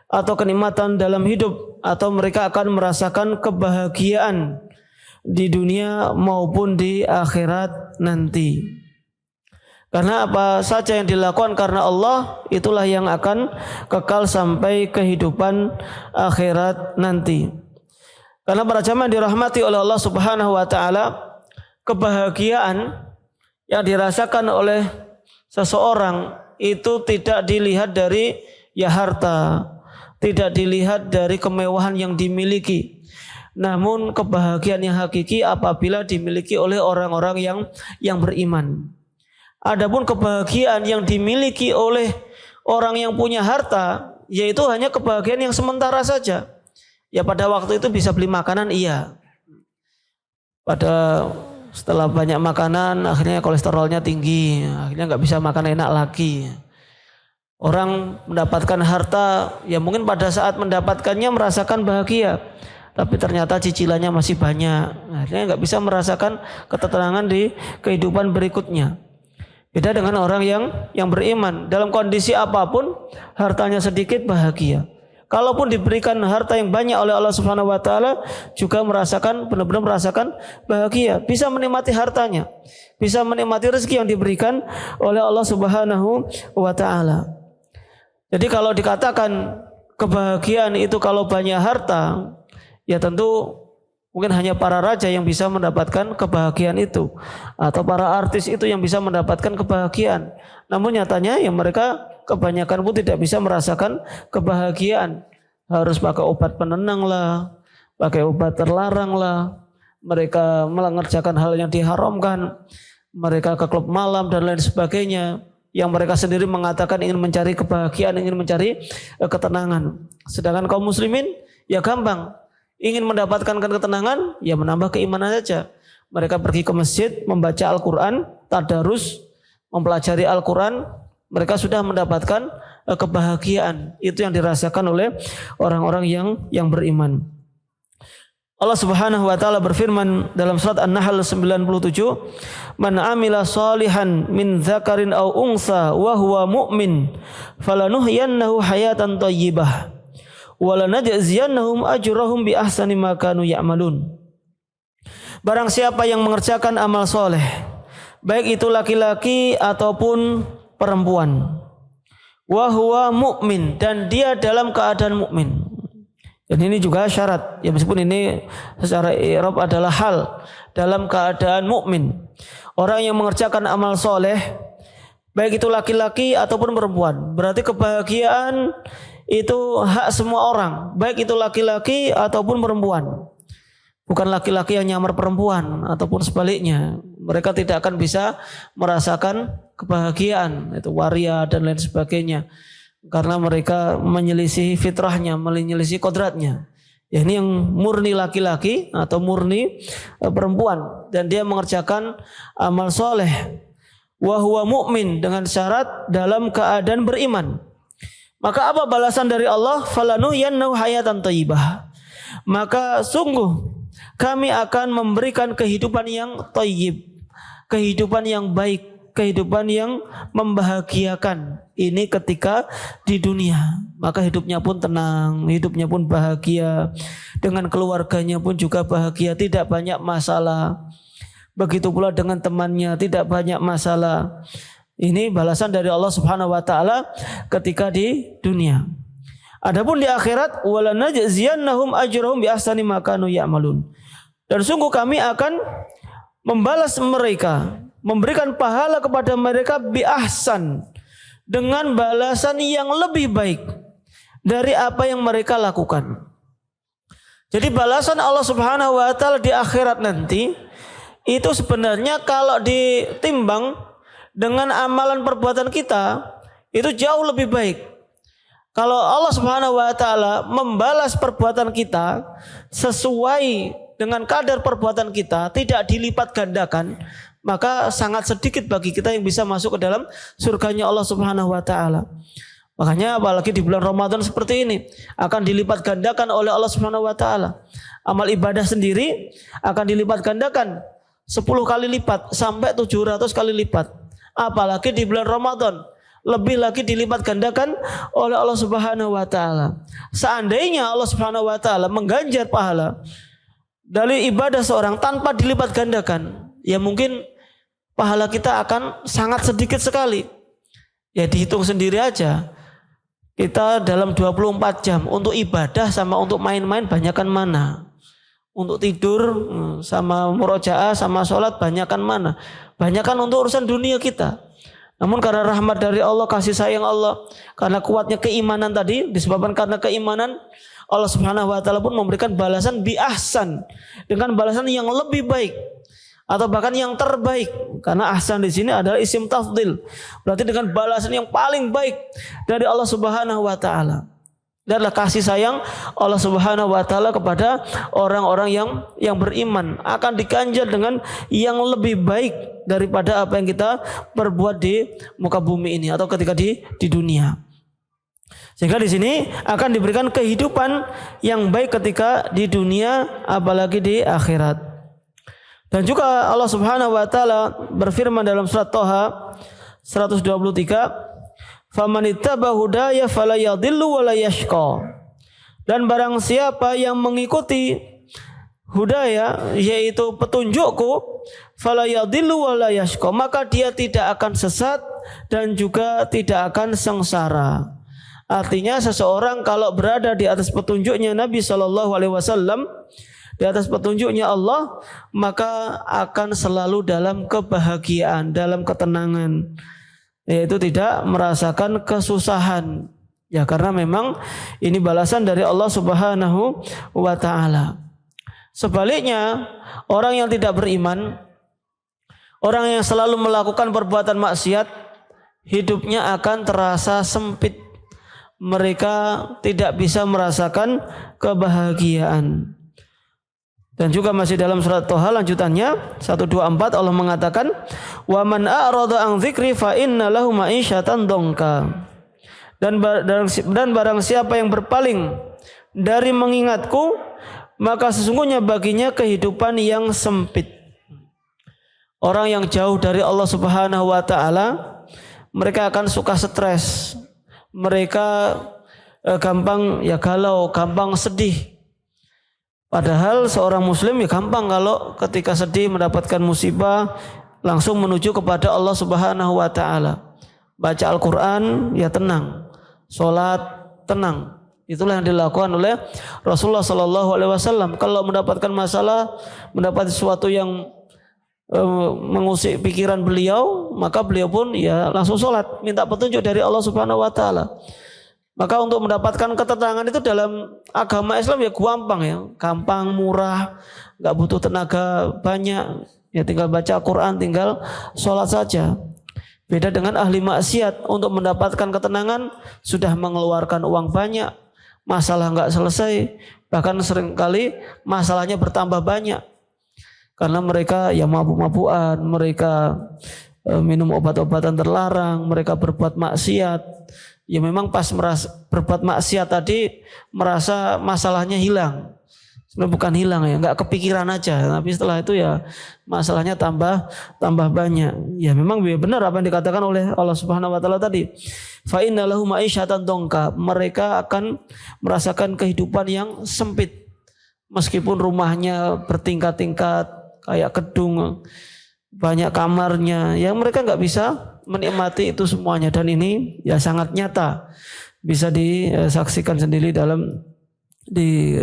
atau kenikmatan dalam hidup, atau mereka akan merasakan kebahagiaan di dunia maupun di akhirat nanti. Karena apa saja yang dilakukan karena Allah, itulah yang akan kekal sampai kehidupan akhirat nanti. Karena para jamaah dirahmati oleh Allah Subhanahu wa taala, kebahagiaan yang dirasakan oleh seseorang itu tidak dilihat dari ya harta, tidak dilihat dari kemewahan yang dimiliki. Namun kebahagiaan yang hakiki apabila dimiliki oleh orang-orang yang beriman. Adapun kebahagiaan yang dimiliki oleh orang yang punya harta, yaitu hanya kebahagiaan yang sementara saja. Ya pada waktu itu bisa beli makanan, iya. Setelah banyak makanan, akhirnya kolesterolnya tinggi, akhirnya nggak bisa makan enak lagi. Orang mendapatkan harta, ya mungkin pada saat mendapatkannya merasakan bahagia, tapi ternyata cicilannya masih banyak, akhirnya nggak bisa merasakan ketenangan di kehidupan berikutnya. Beda dengan orang yang beriman, dalam kondisi apapun, hartanya sedikit bahagia. Kalaupun diberikan harta yang banyak oleh Allah Subhanahu wa taala, juga benar-benar merasakan bahagia, bisa menikmati hartanya, bisa menikmati rezeki yang diberikan oleh Allah Subhanahu wa taala. Jadi kalau dikatakan kebahagiaan itu kalau banyak harta, ya tentu mungkin hanya para raja yang bisa mendapatkan kebahagiaan itu, atau para artis itu yang bisa mendapatkan kebahagiaan. Namun nyatanya ya mereka kebanyakan pun tidak bisa merasakan kebahagiaan. Harus pakai obat penenang lah, pakai obat terlarang lah. Mereka mengerjakan hal yang diharamkan. Mereka ke klub malam dan lain sebagainya. Yang mereka sendiri mengatakan ingin mencari kebahagiaan, ingin mencari ketenangan. Sedangkan kaum muslimin ya gampang. Ingin mendapatkan ketenangan, ya menambah keimanan saja. Mereka pergi ke masjid, membaca Al-Quran, tadarus, mempelajari Al-Quran, mereka sudah mendapatkan kebahagiaan. Itu yang dirasakan oleh orang-orang yang beriman. Allah Subhanahu wa taala berfirman dalam surat An-Nahl 97, "Man 'amila shalihan min dzakarin aw unsa wa huwa mu'min, falanuhyiyannahu hayatan thayyibah wa lanajziyannahum ajrahum bi ahsani ma kanu ya'malun." Barang siapa yang mengerjakan amal soleh, baik itu laki-laki ataupun perempuan, wa huwa mu'min, dan dia dalam keadaan mukmin. Dan ini juga syarat, ya meskipun ini secara i'rab adalah hal, dalam keadaan mukmin. Orang yang mengerjakan amal soleh, baik itu laki-laki ataupun perempuan, berarti kebahagiaan itu hak semua orang, baik itu laki-laki ataupun perempuan. Bukan laki-laki yang nyamar perempuan ataupun sebaliknya. Mereka tidak akan bisa merasakan kebahagiaan, itu waria dan lain sebagainya. Karena mereka menyelisih fitrahnya, menyelisih kodratnya. Ya, ini yang murni laki-laki atau murni perempuan, dan dia mengerjakan amal soleh. Wa huwa mu'min, dengan syarat dalam keadaan beriman. Maka apa balasan dari Allah? Falanuhyiyannahu hayatan thayyibah. Maka sungguh kami akan memberikan kehidupan yang thayyib, kehidupan yang baik, kehidupan yang membahagiakan. Ini ketika di dunia, maka hidupnya pun tenang, hidupnya pun bahagia, dengan keluarganya pun juga bahagia, tidak banyak masalah. Begitu pula dengan temannya, tidak banyak masalah. Ini balasan dari Allah Subhanahu wa taala ketika di dunia. Adapun di akhirat, walanajziyannahum ajrahum bi ahsani ma kanu ya'malun. Dan sungguh kami akan membalas mereka, memberikan pahala kepada mereka bi ahsan, dengan balasan yang lebih baik dari apa yang mereka lakukan. Jadi balasan Allah Subhanahu wa taala di akhirat nanti itu sebenarnya kalau ditimbang dengan amalan perbuatan kita itu jauh lebih baik. Kalau Allah Subhanahu wa taala membalas perbuatan kita sesuai dengan kadar perbuatan kita, tidak dilipat gandakan, maka sangat sedikit bagi kita yang bisa masuk ke dalam surganya Allah Subhanahu wa taala. Makanya apalagi di bulan Ramadan seperti ini akan dilipat gandakan oleh Allah Subhanahu wa taala. Amal ibadah sendiri akan dilipat gandakan 10 kali lipat sampai 700 kali lipat. Apalagi di bulan Ramadan lebih lagi dilipat gandakan oleh Allah Subhanahu wa taala. Seandainya Allah Subhanahu wa taala mengganjar pahala dari ibadah seorang tanpa dilipat gandakan, ya mungkin pahala kita akan sangat sedikit sekali. Ya dihitung sendiri aja. Kita dalam 24 jam untuk ibadah sama untuk main-main banyakan mana? Untuk tidur sama murojaah sama sholat banyakan mana? Banyakan untuk urusan dunia kita. Namun karena rahmat dari Allah, kasih sayang Allah, karena kuatnya keimanan tadi, disebabkan karena keimanan, Allah Subhanahu wa taala pun memberikan balasan bi ahsan, dengan balasan yang lebih baik atau bahkan yang terbaik. Karena ahsan di sini adalah isim tafdil. Berarti dengan balasan yang paling baik dari Allah Subhanahu wa taala. Dan adalah kasih sayang Allah Subhanahu wa taala kepada orang-orang yang beriman, akan diganjar dengan yang lebih baik daripada apa yang kita perbuat di muka bumi ini atau ketika di dunia. Sehingga di sini akan diberikan kehidupan yang baik ketika di dunia apalagi di akhirat. Dan juga Allah Subhanahu wa taala berfirman dalam surat Thaha 123, "Famanittaba hudaya fala yadhillu wa la yashqa." Dan barang siapa yang mengikuti hudaya, yaitu petunjukku, fala yadhillu wa la yashqa, maka dia tidak akan sesat dan juga tidak akan sengsara. Artinya seseorang kalau berada di atas petunjuknya Nabi SAW, di atas petunjuknya Allah, maka akan selalu dalam kebahagiaan, dalam ketenangan, yaitu tidak merasakan kesusahan. Ya karena memang ini balasan dari Allah Subhanahu wa taala. Sebaliknya, orang yang tidak beriman, orang yang selalu melakukan perbuatan maksiat, hidupnya akan terasa sempit. Mereka tidak bisa merasakan kebahagiaan. Dan juga masih dalam surat Thaha lanjutannya 124 Allah mengatakan, "Wa man a'rada an dzikri fa inna lahu ma'isyatan dongka." Dan barang siapa yang berpaling dari mengingatku, maka sesungguhnya baginya kehidupan yang sempit. Orang yang jauh dari Allah Subhanahu wa taala, mereka akan suka stres. Mereka gampang ya galau, gampang sedih. Padahal seorang muslim ya gampang kalau ketika sedih mendapatkan musibah langsung menuju kepada Allah Subhanahu wa taala. Baca Al-Qur'an ya tenang. Salat tenang. Itulah yang dilakukan oleh Rasulullah sallallahu alaihi wasallam. Kalau mendapatkan masalah, mendapat sesuatu yang mengusik pikiran beliau, maka beliau pun ya langsung salat, minta petunjuk dari Allah Subhanahu wa taala. Maka untuk mendapatkan ketenangan itu dalam agama Islam ya gampang ya, gampang, murah, nggak butuh tenaga banyak, ya tinggal baca Quran, tinggal sholat saja. Beda dengan ahli maksiat, untuk mendapatkan ketenangan sudah mengeluarkan uang banyak, masalah nggak selesai, bahkan seringkali masalahnya bertambah banyak karena mereka ya mabuk-mabukan, mereka minum obat-obatan terlarang, mereka berbuat maksiat. Ya memang pas berbuat maksiat tadi merasa masalahnya hilang. Sebenarnya bukan hilang ya, nggak kepikiran aja. Tapi setelah itu ya masalahnya tambah banyak. Ya memang benar apa yang dikatakan oleh Allah Subhanahu wa taala tadi. Fa inna lahum ma'isyatan dongka. Mereka akan merasakan kehidupan yang sempit. Meskipun rumahnya bertingkat-tingkat kayak gedung, banyak kamarnya, yang mereka nggak bisa menikmati itu semuanya, dan ini ya sangat nyata bisa disaksikan sendiri di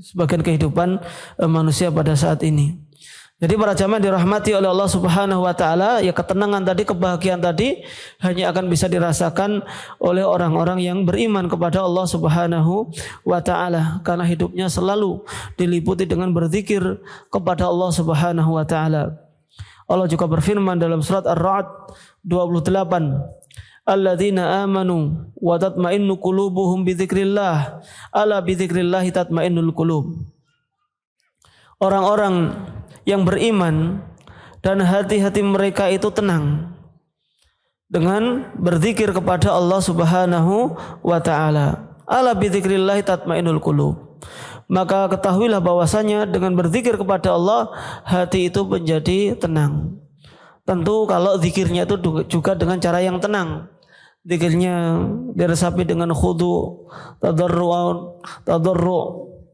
sebagian kehidupan manusia pada saat ini. Jadi para jamaah dirahmati oleh Allah Subhanahu wa taala, ya ketenangan tadi, kebahagiaan tadi hanya akan bisa dirasakan oleh orang-orang yang beriman kepada Allah Subhanahu wa taala, karena hidupnya selalu diliputi dengan berzikir kepada Allah Subhanahu wa taala. Allah juga berfirman dalam surat Ar-Ra'd 28, alladzina amanu wa tatma'innu qulubuhum bidzikrillah, ala bidzikrillah tatma'innul qulub. Orang-orang yang beriman dan hati-hati mereka itu tenang dengan berzikir kepada Allah Subhanahu wa taala. Ala bidzikrillah tatma'innul qulub. Maka ketahuilah bahwasanya dengan berzikir kepada Allah, hati itu menjadi tenang. Tentu kalau zikirnya itu juga dengan cara yang tenang. Zikirnya diresapi dengan khudu, tadarru,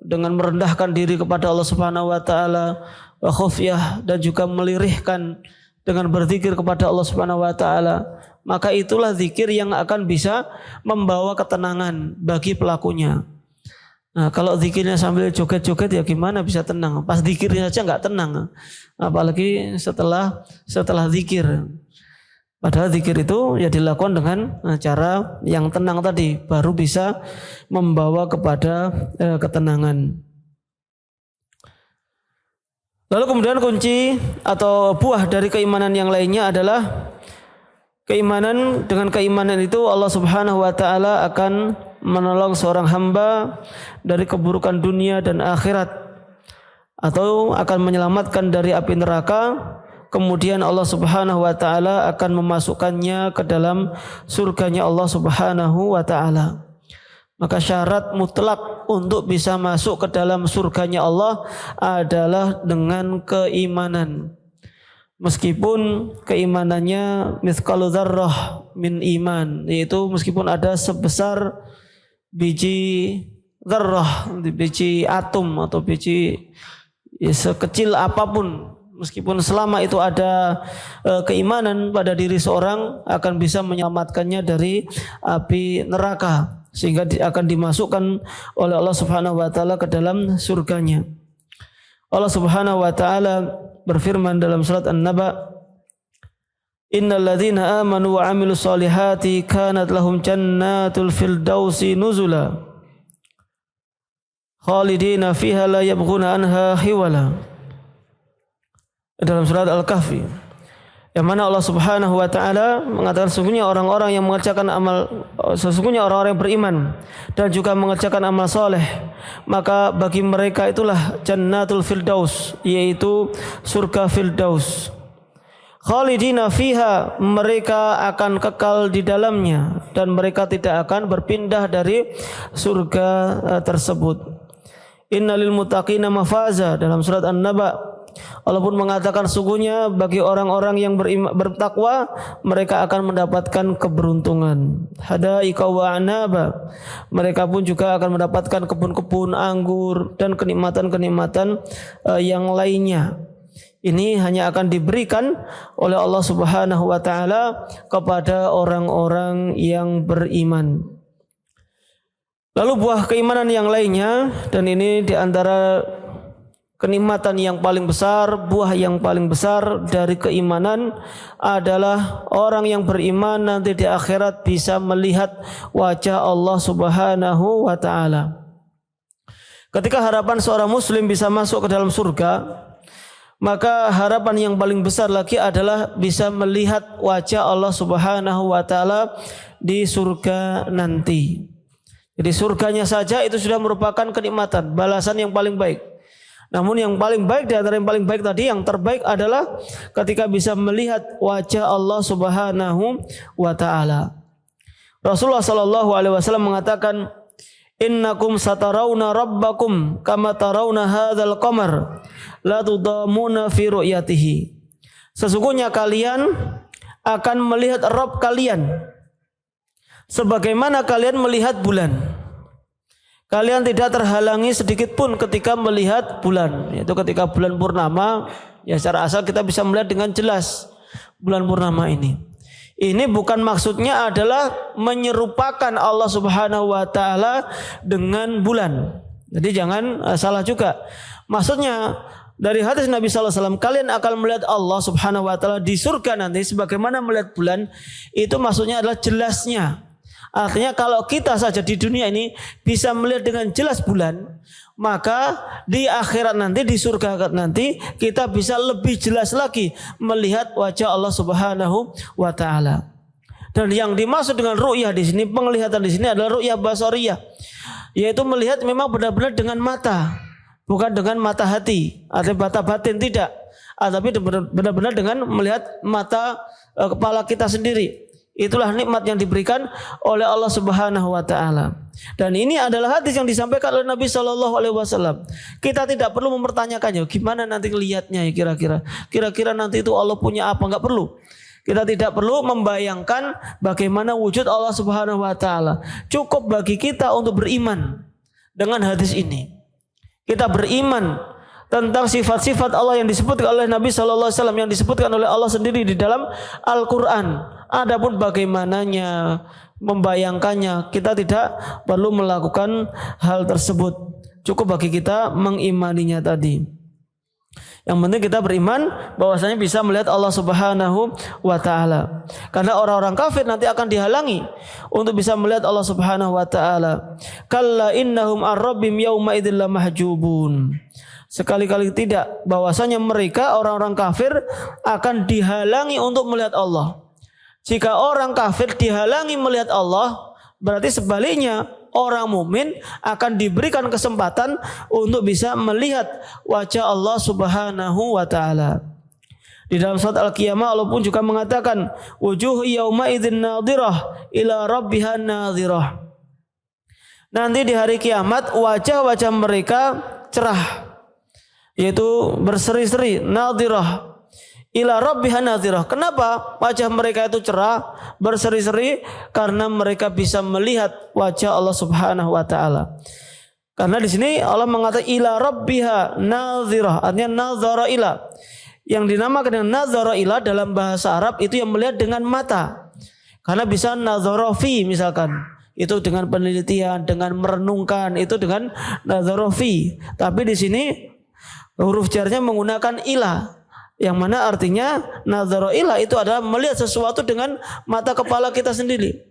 dengan merendahkan diri kepada Allah Subhanahu wa taala, wa khufyah, dan juga melirihkan dengan berzikir kepada Allah Subhanahu wa taala. Maka itulah zikir yang akan bisa membawa ketenangan bagi pelakunya. Nah, kalau zikirnya sambil joget-joget ya gimana bisa tenang? Pas zikirnya saja nggak tenang, apalagi setelah zikir. Padahal zikir itu ya dilakukan dengan cara yang tenang tadi, baru bisa membawa kepada ketenangan. Lalu kemudian kunci atau buah dari keimanan yang lainnya adalah keimanan. Dengan keimanan itu Allah Subhanahu wa taala akan menolong seorang hamba dari keburukan dunia dan akhirat, atau akan menyelamatkan dari api neraka. Kemudian Allah Subhanahu wa taala akan memasukkannya ke dalam surganya Allah Subhanahu wa taala. Maka syarat mutlak untuk bisa masuk ke dalam surganya Allah adalah dengan keimanan. Meskipun keimanannya mithqalu dzarrah min iman, yaitu meskipun ada sebesar biji dzarrah, biji atom atau biji ya, sekecil apapun, meskipun selama itu ada keimanan pada diri seorang, akan bisa menyelamatkannya dari api neraka, sehingga akan dimasukkan oleh Allah Subhanahu wa taala ke dalam surganya. Allah Subhanahu wa taala berfirman dalam surat An-Naba, innal ladzina amanu wa 'amilus solihati kanat lahum jannatul firdausi nuzula khalidina fiha la yabghuna anha hiwala. Dalam surat Al-Kahfi, yang mana Allah Subhanahu wa taala mengatakan sesungguhnya orang-orang yang mengerjakan amal, sesungguhnya orang-orang yang beriman dan juga mengerjakan amal soleh, maka bagi mereka itulah jannatul firdaus, yaitu surga firdaus. Khalidina fiha, mereka akan kekal di dalamnya dan mereka tidak akan berpindah dari surga tersebut. innalil muttaqina mafaza dalam surat An-Naba. Allah pun mengatakan sungguhnya bagi orang-orang yang bertakwa mereka akan mendapatkan keberuntungan. Hadaika wa anaba. Mereka pun juga akan mendapatkan kebun-kebun anggur dan kenikmatan-kenikmatan yang lainnya. Ini hanya akan diberikan oleh Allah Subhanahu wa taala kepada orang-orang yang beriman. Lalu buah keimanan yang lainnya, dan ini di antara kenikmatan yang paling besar, buah yang paling besar dari keimanan adalah orang yang beriman nanti di akhirat bisa melihat wajah Allah Subhanahu wa taala. Ketika harapan seorang muslim bisa masuk ke dalam surga, maka harapan yang paling besar lagi adalah bisa melihat wajah Allah Subhanahu wa taala di surga nanti. Jadi surganya saja itu sudah merupakan kenikmatan, balasan yang paling baik. Namun yang paling baik di antara yang paling baik tadi, yang terbaik adalah ketika bisa melihat wajah Allah Subhanahu wa taala. Rasulullah sallallahu alaihi wasallam mengatakan, "Innakum satarawna rabbakum kama tarawna hadzal qamar, la tudamuna fi ru'yatihi." Sesungguhnya kalian akan melihat Rabb kalian sebagaimana kalian melihat bulan. Kalian tidak terhalangi sedikit pun ketika melihat bulan. Yaitu ketika bulan purnama, ya secara asal kita bisa melihat dengan jelas bulan purnama ini. Ini bukan maksudnya adalah menyerupakan Allah Subhanahu wa taala dengan bulan. Jadi jangan salah juga. Maksudnya dari hadis Nabi sallallahu alaihi wasallam, kalian akan melihat Allah Subhanahu wa taala di surga nanti sebagaimana melihat bulan, itu maksudnya adalah jelasnya. Artinya kalau kita saja di dunia ini bisa melihat dengan jelas bulan, maka di akhirat nanti, di surga nanti kita bisa lebih jelas lagi melihat wajah Allah Subhanahu wa taala. Dan yang dimaksud dengan ru'yah di sini, penglihatan di sini adalah ru'yah basariyah, yaitu melihat memang benar-benar dengan mata, bukan dengan mata hati atau mata batin, tidak, tapi benar-benar dengan melihat mata kepala kita sendiri. Itulah nikmat yang diberikan oleh Allah Subhanahu wa taala. Dan ini adalah hadis yang disampaikan oleh Nabi sallallahu alaihi wasallam. Kita tidak perlu mempertanyakannya, gimana nanti lihatnya ya kira-kira. Kira-kira nanti itu Allah punya apa, enggak perlu. Kita tidak perlu membayangkan bagaimana wujud Allah Subhanahu wa taala. Cukup bagi kita untuk beriman dengan hadis ini. Kita beriman tentang sifat-sifat Allah yang disebutkan oleh Nabi sallallahu alaihi wasallam, yang disebutkan oleh Allah sendiri di dalam Al-Qur'an. Adapun bagaimananya, membayangkannya, kita tidak perlu melakukan hal tersebut. Cukup bagi kita mengimaninya tadi. Yang penting kita beriman bahwasanya bisa melihat Allah Subhanahu wa taala. Karena orang-orang kafir nanti akan dihalangi untuk bisa melihat Allah Subhanahu wa taala. Kalla innahum ar-rabbim yauma idzil lamahjubun. Sekali-kali tidak, bahwasanya mereka orang-orang kafir akan dihalangi untuk melihat Allah. Jika orang kafir dihalangi melihat Allah, berarti sebaliknya orang mukmin akan diberikan kesempatan untuk bisa melihat wajah Allah Subhanahu wa taala. Di dalam surat Al-Qiyamah Allah pun juga mengatakan, wujuh yauma idzin nadhirah ila rabbiha nadhirah. Nanti di hari kiamat wajah-wajah mereka cerah, yaitu berseri-seri, nadhirah ila rabbiha nadhirah. Kenapa wajah mereka itu cerah, berseri-seri? Karena mereka bisa melihat wajah Allah Subhanahu wa taala. Karena di sini Allah mengatakan ila rabbiha nadhirah, artinya nazara ila. Yang dinamakan dengan nazara ila dalam bahasa Arab itu yang melihat dengan mata. Karena bisa nazara fi misalkan, itu dengan penelitian, dengan merenungkan, itu dengan nazara fi. Tapi di sini huruf jarnya menggunakan ila, yang mana artinya nazara ila itu adalah melihat sesuatu dengan mata kepala kita sendiri.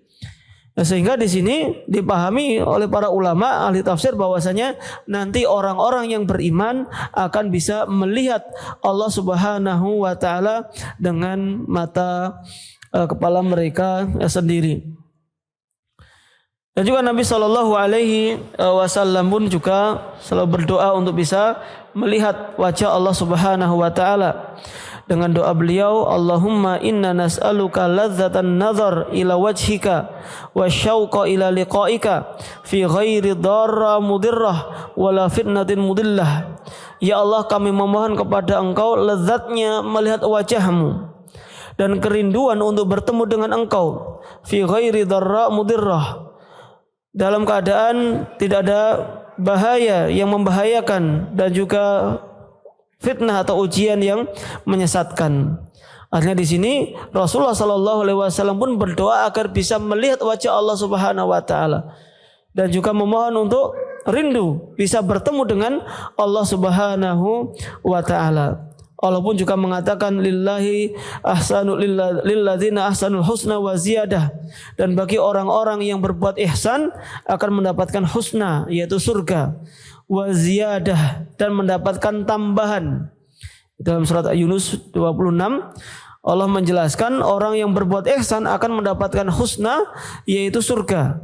Nah, sehingga di sini dipahami oleh para ulama ahli tafsir bahwasanya nanti orang-orang yang beriman akan bisa melihat Allah Subhanahu wa taala dengan mata kepala mereka sendiri. Dan juga Nabi Shallallahu Alaihi Wasallam pun juga selalu berdoa untuk bisa melihat wajah Allah Subhanahu Wa Taala. dengan doa beliau, Allahumma inna nas'aluka ladzatan nazar ila wajhika wa syauqa ila liqa'ika fi ghairi dharra mudirrah wala fitnatin mudillah. Ya Allah, kami memohon kepada Engkau lezatnya melihat wajahmu dan kerinduan untuk bertemu dengan Engkau fi ghairi dharra mudirrah, dalam keadaan tidak ada bahaya yang membahayakan dan juga fitnah atau ujian yang menyesatkan. Artinya di sini Rasulullah sallallahu alaihi wasallam pun berdoa agar bisa melihat wajah Allah Subhanahu wa taala dan juga memohon untuk rindu bisa bertemu dengan Allah Subhanahu wa taala. Allah pun juga mengatakan lillahi ahsanu lilladzina ahsanul husna wa ziyadah, dan bagi orang-orang yang berbuat ihsan akan mendapatkan husna yaitu surga, wa ziyadah dan mendapatkan tambahan. Dalam surat Yunus 26 Allah menjelaskan orang yang berbuat ihsan akan mendapatkan husna yaitu surga,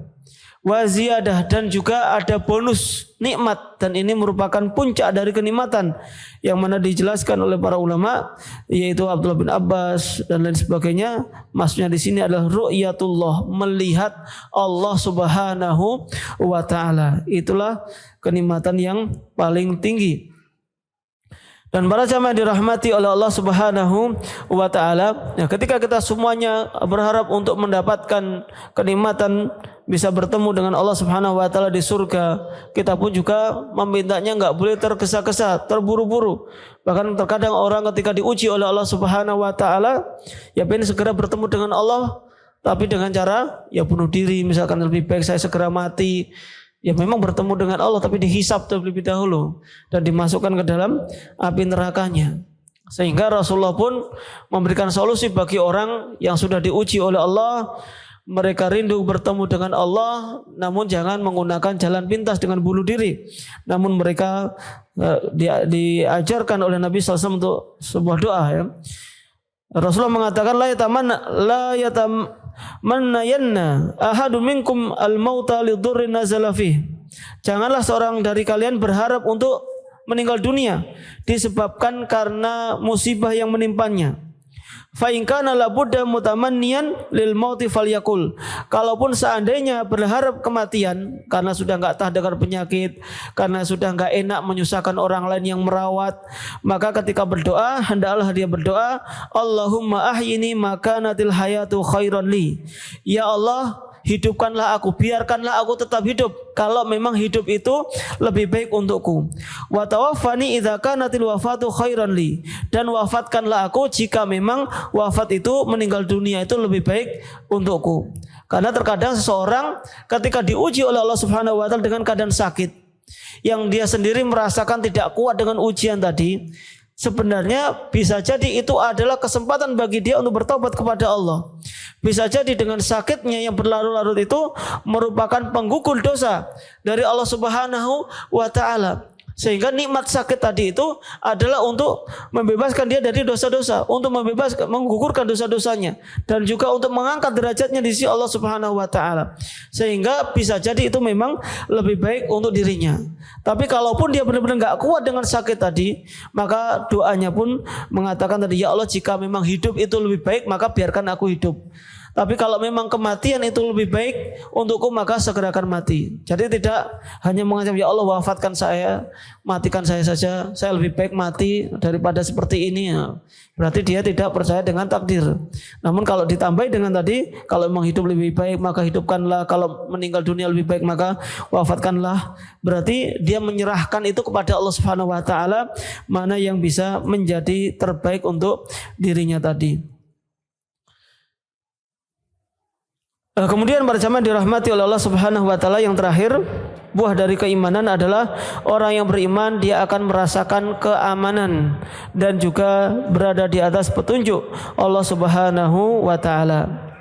wa ziyadah dan juga ada bonus nikmat, dan ini merupakan puncak dari kenikmatan yang mana dijelaskan oleh para ulama yaitu Abdullah bin Abbas dan lain sebagainya. Maksudnya di sini adalah ru'yatullah, melihat Allah Subhanahu wa taala. Itulah kenikmatan yang paling tinggi. Dan para jamaah dirahmati oleh Allah Subhanahu wa taala, ya, ketika kita semuanya berharap untuk mendapatkan kenikmatan bisa bertemu dengan Allah Subhanahu wa taala di surga, kita pun juga memintanya enggak boleh tergesa-gesa, terburu-buru. Bahkan terkadang orang ketika diuji oleh Allah Subhanahu wa taala, ya pengen segera bertemu dengan Allah, tapi dengan cara ya bunuh diri, misalkan lebih baik saya segera mati. Ya memang bertemu dengan Allah tapi dihisab terlebih dahulu dan dimasukkan ke dalam api nerakanya. Sehingga Rasulullah pun memberikan solusi bagi orang yang sudah diuji oleh Allah, mereka rindu bertemu dengan Allah, namun jangan menggunakan jalan pintas dengan bunuh diri. Namun mereka diajarkan oleh Nabi SAW untuk sebuah doa, ya. Rasulullah mengatakan la yatamannayanna ahadun minkum al-mauta lidurrin nazala fih. Janganlah seorang dari kalian berharap untuk meninggal dunia disebabkan karena musibah yang menimpanya. Fa in kana labudda mutamanniyan lil mauti falyakul. Kalaupun seandainya berharap kematian karena sudah enggak tahan dengan penyakit, karena sudah enggak enak menyusahkan orang lain yang merawat, maka ketika berdoa hendaklah dia berdoa, Allahumma ahyini makanatil hayatu khairan li. Ya Allah, hidupkanlah aku, biarkanlah aku tetap hidup kalau memang hidup itu lebih baik untukku. Wa tawaffani idza kanatil wafatu khairan li, dan wafatkanlah aku jika memang wafat itu meninggal dunia itu lebih baik untukku. Karena terkadang seseorang ketika diuji oleh Allah Subhanahu wa taala dengan keadaan sakit yang dia sendiri merasakan tidak kuat dengan ujian tadi, sebenarnya bisa jadi itu adalah kesempatan bagi dia untuk bertobat kepada Allah. Bisa jadi dengan sakitnya yang berlarut-larut itu merupakan penggugur dosa dari Allah Subhanahu wa taala. Sehingga nikmat sakit tadi itu adalah untuk membebaskan dia dari dosa-dosa, untuk menggugurkan dosa-dosanya, dan juga untuk mengangkat derajatnya di sisi Allah Subhanahu wa taala. Sehingga bisa jadi itu memang lebih baik untuk dirinya. Tapi kalaupun dia benar-benar enggak kuat dengan sakit tadi, maka doanya pun mengatakan tadi, ya Allah, jika memang hidup itu lebih baik, maka biarkan aku hidup. Tapi kalau memang kematian itu lebih baik untukku, maka segerakan mati. Jadi tidak hanya mengancam, ya Allah wafatkan saya, matikan saya saja, saya lebih baik mati daripada seperti ini. Ya, berarti dia tidak percaya dengan takdir. Namun kalau ditambahi dengan tadi, kalau memang hidup lebih baik maka hidupkanlah, kalau meninggal dunia lebih baik maka wafatkanlah. Berarti dia menyerahkan itu kepada Allah Subhanahu wa taala, mana yang bisa menjadi terbaik untuk dirinya tadi. Kemudian para jamaah dirahmati oleh Allah Subhanahu wa taala, yang terakhir, buah dari keimanan adalah orang yang beriman dia akan merasakan keamanan dan juga berada di atas petunjuk Allah Subhanahu wa taala.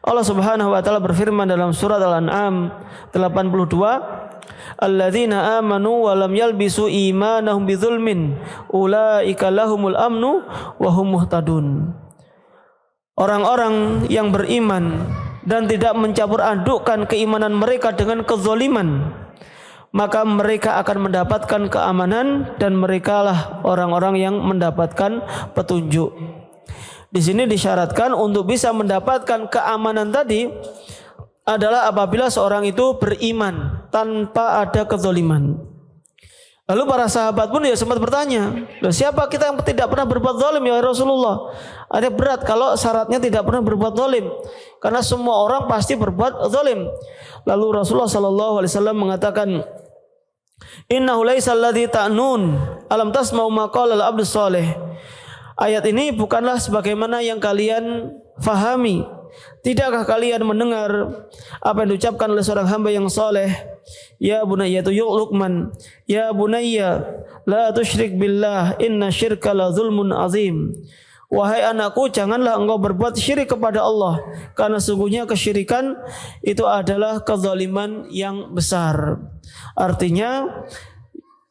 Allah Subhanahu wa taala berfirman dalam surat Al-An'am 82, alladzina amanu wa lam yalbisu imanahum bidzulmin ulaika lahumul amnu wa hum muhtadun. Orang-orang yang beriman dan tidak mencampur adukkan keimanan mereka dengan kezaliman, maka mereka akan mendapatkan keamanan dan merekalah orang-orang yang mendapatkan petunjuk. Di sini disyaratkan untuk bisa mendapatkan keamanan tadi adalah apabila seorang itu beriman tanpa ada kezaliman. Lalu para sahabat pun ya sempat bertanya, siapa kita yang tidak pernah berbuat zalim ya Rasulullah? Ada berat kalau syaratnya tidak pernah berbuat zalim, karena semua orang pasti berbuat zalim. Lalu Rasulullah SAW mengatakan, innahu laisa alladhi ta'nun alam tasma'u ma qala al-abdus salih. Ayat ini bukanlah sebagaimana yang kalian fahami. Tidakkah kalian mendengar apa yang diucapkan oleh seorang hamba yang saleh? Ya bunayya tu Luqman, ya bunayya la tusyrik billah inna syirka la zulmun azim. Wahai anakku, janganlah engkau berbuat syirik kepada Allah, karena sungguhnya kesyirikan itu adalah kezaliman yang besar. Artinya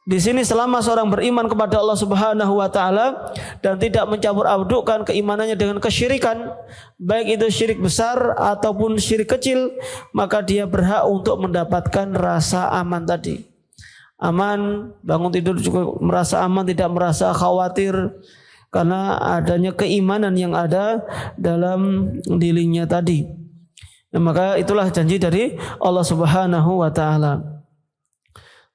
di sini selama seorang beriman kepada Allah Subhanahu wa taala dan tidak mencampur adukkan keimanannya dengan kesyirikan, baik itu syirik besar ataupun syirik kecil, maka dia berhak untuk mendapatkan rasa aman tadi. Aman, bangun tidur juga merasa aman, tidak merasa khawatir karena adanya keimanan yang ada dalam dirinya tadi. Dan maka itulah janji dari Allah Subhanahu wa taala.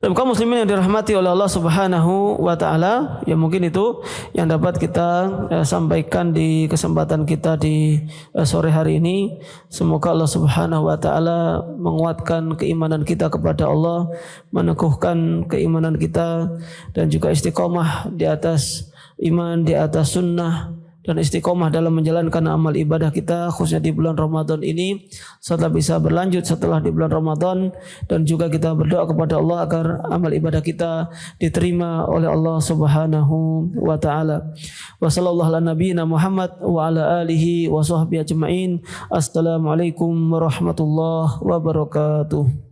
Dan kaum muslimin yang dirahmati oleh Allah Subhanahu wa taala, ya mungkin itu yang dapat kita sampaikan di kesempatan kita di sore hari ini. Semoga Allah Subhanahu wa taala menguatkan keimanan kita kepada Allah, meneguhkan keimanan kita dan juga istiqomah di atas iman, di atas sunnah, dan istiqomah dalam menjalankan amal ibadah kita khususnya di bulan Ramadan ini serta bisa berlanjut setelah di bulan Ramadan, dan juga kita berdoa kepada Allah agar amal ibadah kita diterima oleh Allah Subhanahu wa taala. Wa sallallahu ala nabiyyina Muhammad wa ala alihi wa sahbihi ajmain. Assalamualaikum warahmatullahi wabarakatuh.